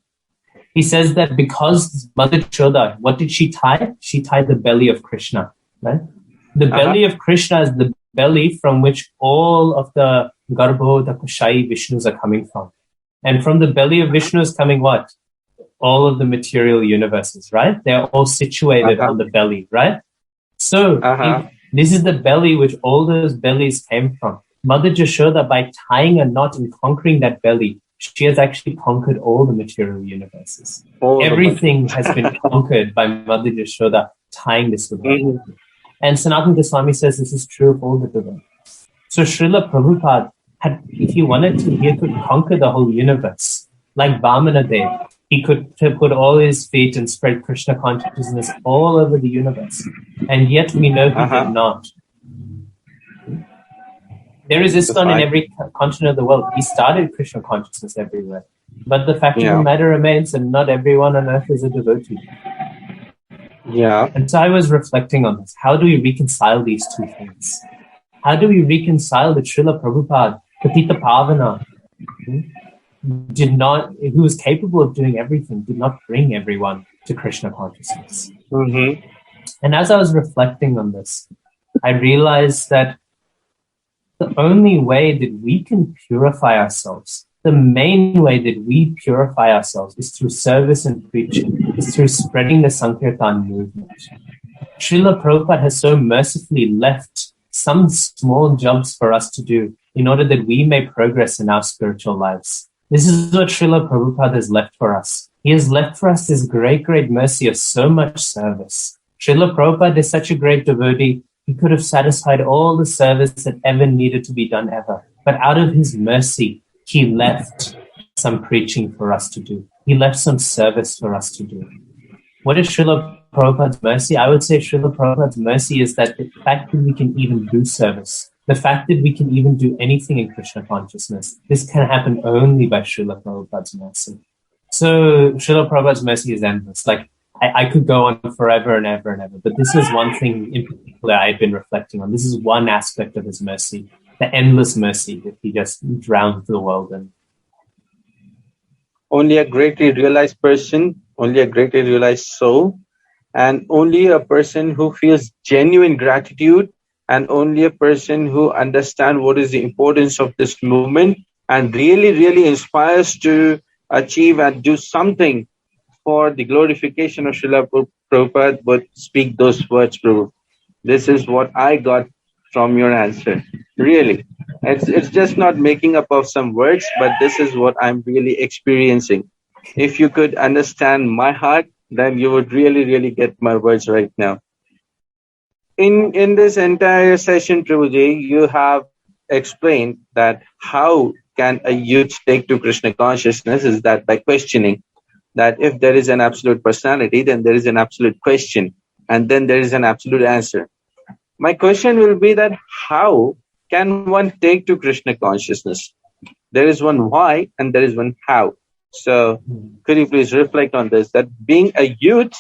He says that because Mother Yashoda, what did she tie? She tied the belly of Krishna, right? The belly of Krishna is the belly from which all of the Garbho, the Kashai Vishnus are coming from. And from the belly of Vishnu is coming what? All of the material universes, right? They're all situated on the belly, right? So this is the belly which all those bellies came from. Mother Yashoda, by tying a knot and conquering that belly, she has actually conquered all the material universes. Everything has been conquered by Mother Yashoda tying this with her. And Sanatana Goswami says this is true of all the devotees. So Srila Prabhupada, if he wanted to, he could conquer the whole universe. Like Vamana Dev, he could put all his feet and spread Krishna consciousness all over the universe. And yet we know he did not. There is ISKCON in every continent of the world. He started Krishna consciousness everywhere. But the fact of the matter remains that not everyone on earth is a devotee. Yeah. And so I was reflecting on this. How do we reconcile these two things? How do we reconcile that Srila Prabhupada, Patita Pavana, who was capable of doing everything, did not bring everyone to Krishna consciousness? Mm-hmm. And as I was reflecting on this, I realized that the only way that we can purify ourselves, the main way that we purify ourselves, is through service and preaching, is through spreading the Sankirtan movement. Srila Prabhupada has so mercifully left some small jobs for us to do in order that we may progress in our spiritual lives. This is what Srila Prabhupada has left for us. He has left for us this great, great mercy of so much service. Srila Prabhupada is such a great devotee. He could have satisfied all the service that ever needed to be done ever. But out of his mercy, he left some preaching for us to do. He left some service for us to do. What is Srila Prabhupada's mercy? I would say Srila Prabhupada's mercy is that the fact that we can even do service, the fact that we can even do anything in Krishna consciousness, this can happen only by Srila Prabhupada's mercy. So Srila Prabhupada's mercy is endless. Like, I could go on forever and ever and ever, but this is one thing in particular I've been reflecting on. This is one aspect of his mercy, the endless mercy that he just drowned the world in. Only a greatly realized person, only a greatly realized soul, and only a person who feels genuine gratitude, and only a person who understands what is the importance of this movement and really, really inspires to achieve and do something for the glorification of Srila Prabhupada would speak those words, Prabhu. This is what I got from your answer. Really. It's just not making up of some words, but this is what I'm really experiencing. If you could understand my heart, then you would really, really get my words right now. In this entire session, Prabhuji, you have explained that how can a youth take to Krishna consciousness is that by questioning. That if there is an absolute personality, then there is an absolute question, and then there is an absolute answer. My question will be that how can one take to Krishna consciousness? There is one why and there is one how. So could you please reflect on this, that being a youth,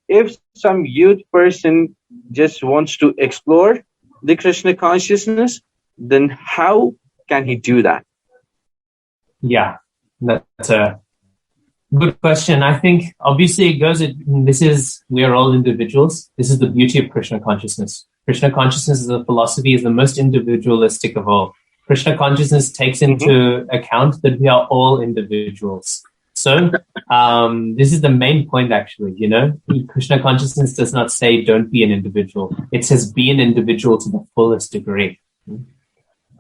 if some youth person just wants to explore the Krishna consciousness, then how can he do that? Yeah, that's a good question. I think obviously it goes, we are all individuals. This is the beauty of Krishna consciousness. Krishna consciousness as a philosophy is the most individualistic of all. Krishna consciousness takes into account that we are all individuals. So this is the main point actually, Krishna consciousness does not say don't be an individual. It says be an individual to the fullest degree.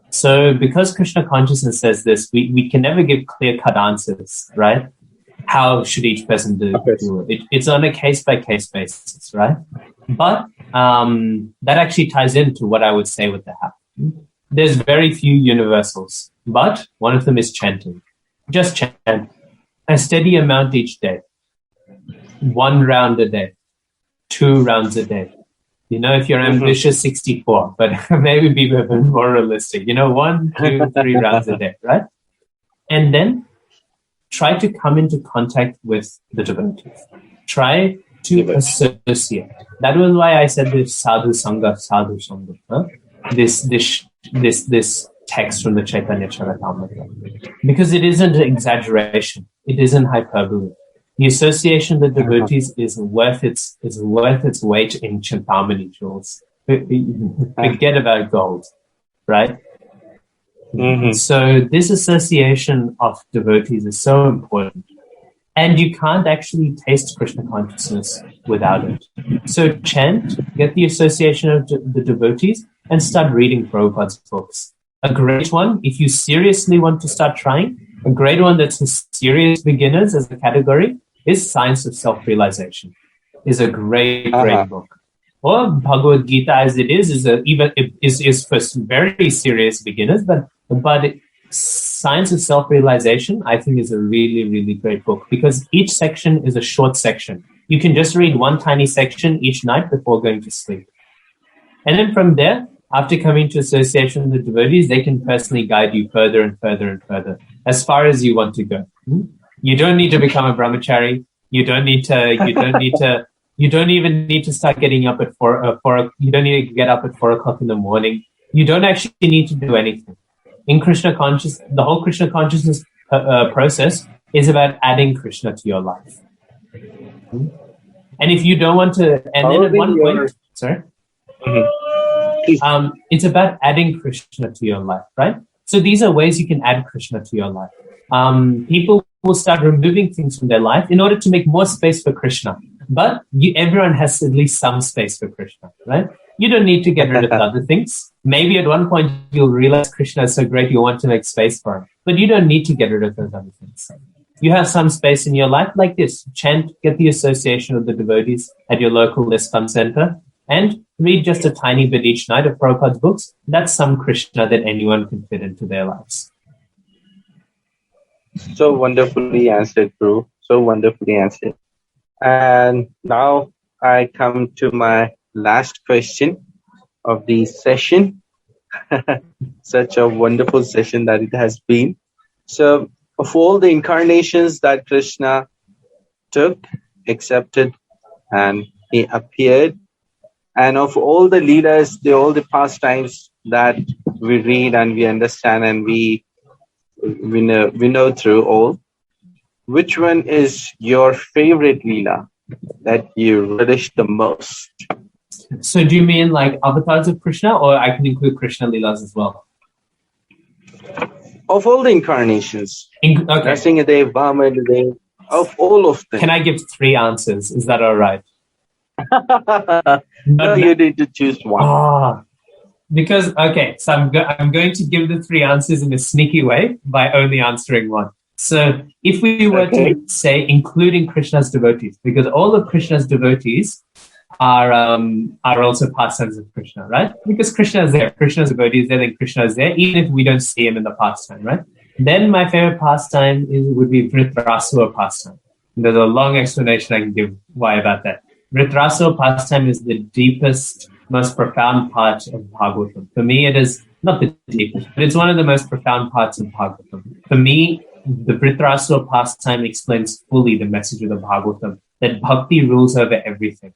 So because Krishna consciousness says this, we can never give clear-cut answers, right? How should each person do it? It's on a case-by-case basis, right? But that actually ties into what I would say with the how. There's very few universals, but one of them is chanting. Just chant. A steady amount each day. 1 round a day. 2 rounds a day. If you're ambitious, 64, but maybe be a bit more realistic. 1, 2, 3 rounds a day, right? And then try to come into contact with the devotees. Try to associate. That was why I said this sadhu sangha. Huh? This text from the Chaitanya Charitamrita, because it isn't exaggeration. It isn't hyperbole. The association with devotees is worth its weight in Chintamani jewels. Forget about gold, right? So this association of devotees is so important. And you can't actually taste Krishna consciousness without it. So chant, get the association of the devotees, and start reading Prabhupada's books. A great one, if you seriously want to start trying, a great one that's for serious beginners as a category is Science of Self-Realization. Is a great book. Or Bhagavad Gita as it is for very serious beginners, but Science of Self-Realization, I think, is a really, really great book because each section is a short section. You can just read one tiny section each night before going to sleep. And then from there, after coming to association with the devotees, they can personally guide you further and further and further, as far as you want to go. You don't need to become a brahmachari. You don't even need to start getting up at you don't need to get up at 4 o'clock in the morning. You don't actually need to do anything. In Krishna consciousness, the whole Krishna consciousness process is about adding Krishna to your life. And if you don't want to, and then at one point, sorry, it's about adding Krishna to your life, right? So these are ways you can add Krishna to your life. People will start removing things from their life in order to make more space for Krishna. But everyone has at least some space for Krishna, right? You don't need to get rid of other things. Maybe at one point you'll realize Krishna is so great you want to make space for him. But you don't need to get rid of those other things. You have some space in your life like this. Chant, get the association of the devotees at your local ISKCON center, and read just a tiny bit each night of Prabhupada's books. That's some Krishna that anyone can fit into their lives. So wonderfully answered, Prabhu. So wonderfully answered. And now I come to my last question of the session. Such a wonderful session that it has been. So, of all the incarnations that Krishna took, accepted, and he appeared, and of all the leaders, all the pastimes that we read and we understand and we know through all, which one is your favorite Leela that you relish the most? So do you mean like avatars of Krishna, or I can include Krishna Leelas as well? Of all the incarnations. Okay. Nrsimhadev, Vamadev, of all of them. Can I give 3 answers? Is that all right? No, you need to choose one. Because, okay, so I'm going to give the 3 answers in a sneaky way by only answering one. So if we were to say including Krishna's devotees, because all of Krishna's devotees are also pastimes of Krishna, right? Because Krishna is there, Krishna's devotee is there, then Krishna is there, even if we don't see him in the pastime, right? Then my favorite pastime would be Vritrasura pastime. There's a long explanation I can give why about that. Vritrasura pastime is the deepest, most profound part of Bhagavatam. For me, it is not the deepest, but it's one of the most profound parts of Bhagavatam. For me, the Vritrasura pastime explains fully the message of the Bhagavatam, that bhakti rules over everything.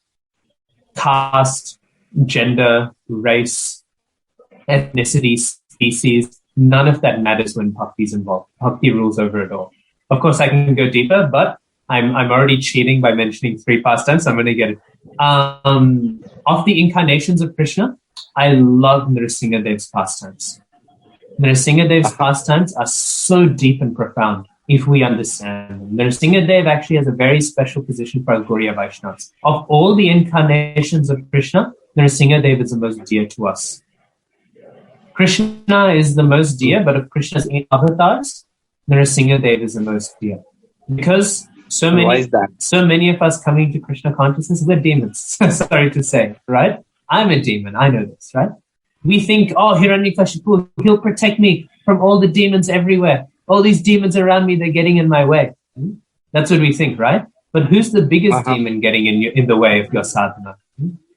Caste, gender, race, ethnicity, species, none of that matters when bhakti is involved. Bhakti rules over it all. Of course, I can go deeper, but I'm already cheating by mentioning 3 pastimes, so I'm going to get it. Of the incarnations of Krishna, I love Nrsimhadev's pastimes. Nrsimhadev's pastimes are so deep and profound if we understand them. Nrsimhadev actually has a very special position for our Gaudiya Vaishnavas. Of all the incarnations of Krishna, Nrsimhadev is the most dear to us. Krishna is the most dear, but of Krishna's avatars, Nrsimhadev is the most dear. Because so many of us coming to Krishna consciousness, we're demons. Sorry to say, right? I'm a demon. I know this, right? We think, oh, Hiranyakashipu, he'll protect me from all the demons everywhere. All these demons around me, they're getting in my way. That's what we think, right? But who's the biggest demon getting in the way of your sadhana?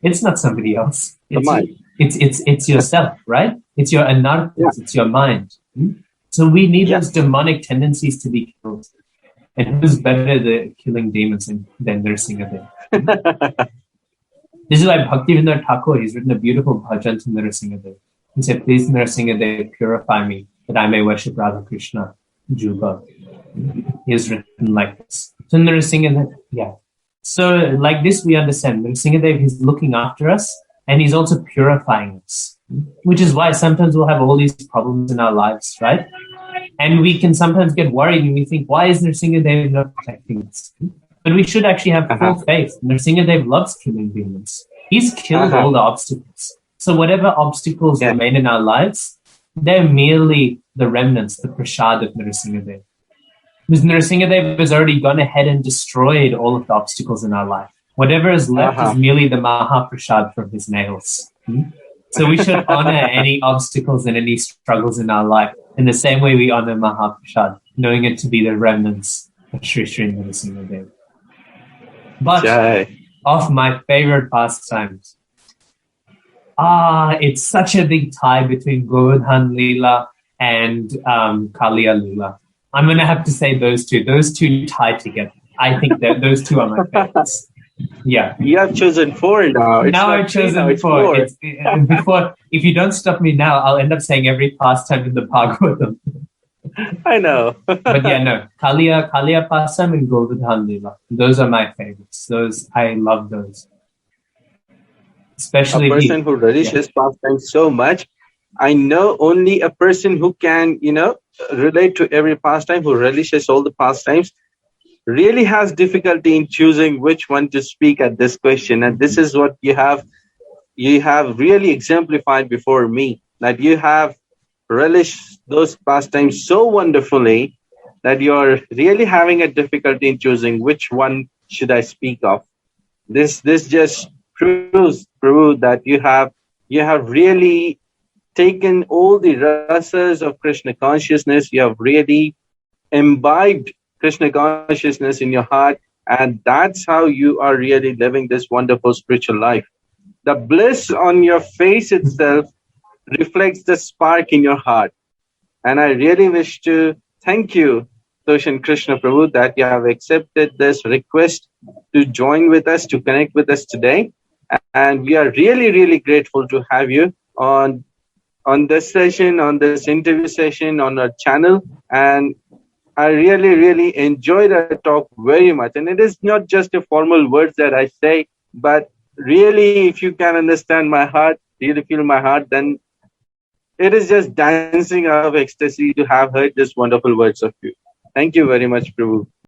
It's not somebody else. It's yourself, right? It's your anarthas, it's your mind. So we need those demonic tendencies to be killed. And who's better at killing demons than Nrsimhadev? This is why Bhaktivinoda Thakur, he's written a beautiful bhajan to Nrsimhadev. He said, please Nrsimhadev, purify me, that I may worship Radha Krishna, Juba. He has written like this. So Nrsimhadev, So like this we understand, Nrsimhadev, he's looking after us, and he's also purifying us. Which is why sometimes we'll have all these problems in our lives, right? And we can sometimes get worried and we think, why is Nrsimhadev not protecting us? But we should actually have full faith. Nrsimhadev loves killing demons. He's killed all the obstacles. So whatever obstacles remain in our lives, they're merely the remnants, the prasad of Nrsimhadev. Because Nrsimhadev has already gone ahead and destroyed all of the obstacles in our life. Whatever is left is merely the Mahaprasad from his nails. So we should honor any obstacles and any struggles in our life in the same way we honor Mahaprasad, knowing it to be the remnants of Sri Sri Nrsimhadev. But of my favorite pastimes, it's such a big tie between Govardhan Leela and Kaliya Leela. I'm going to have to say those two. Those two tie together. I think that those two are my favorites. Yeah. You have chosen 4 now. It's now not I've 3 chosen now, it's 4. 4. It's, before, if you don't stop me now, I'll end up saying every pastime in the Bhagavatam. I know. But yeah, no. Kaliya pastime and Govardhan Leela. Those are my favorites. I love those. Especially a person who relishes pastime so much. I know only a person who can, relate to every pastime, who relishes all the pastimes, really has difficulty in choosing which one to speak at this question. And this is what you have really exemplified before me, that you have relished those pastimes so wonderfully that you're really having a difficulty in choosing which one should I speak of. This just proves, Prabhu, that you have really taken all the rasas of Krishna consciousness. You have really imbibed Krishna consciousness in your heart, and that's how you are really living this wonderful spiritual life. The bliss on your face itself reflects the spark in your heart. And I really wish to thank you, Toshan Krishna Prabhu, that you have accepted this request to join with us, to connect with us today. And we are really, really grateful to have you on this session, on this interview session, on our channel. And I really, really enjoyed our talk very much. And it is not just a formal words that I say, but really, if you can understand my heart, really feel my heart, then it is just dancing out of ecstasy to have heard these wonderful words of you. Thank you very much, Prabhu.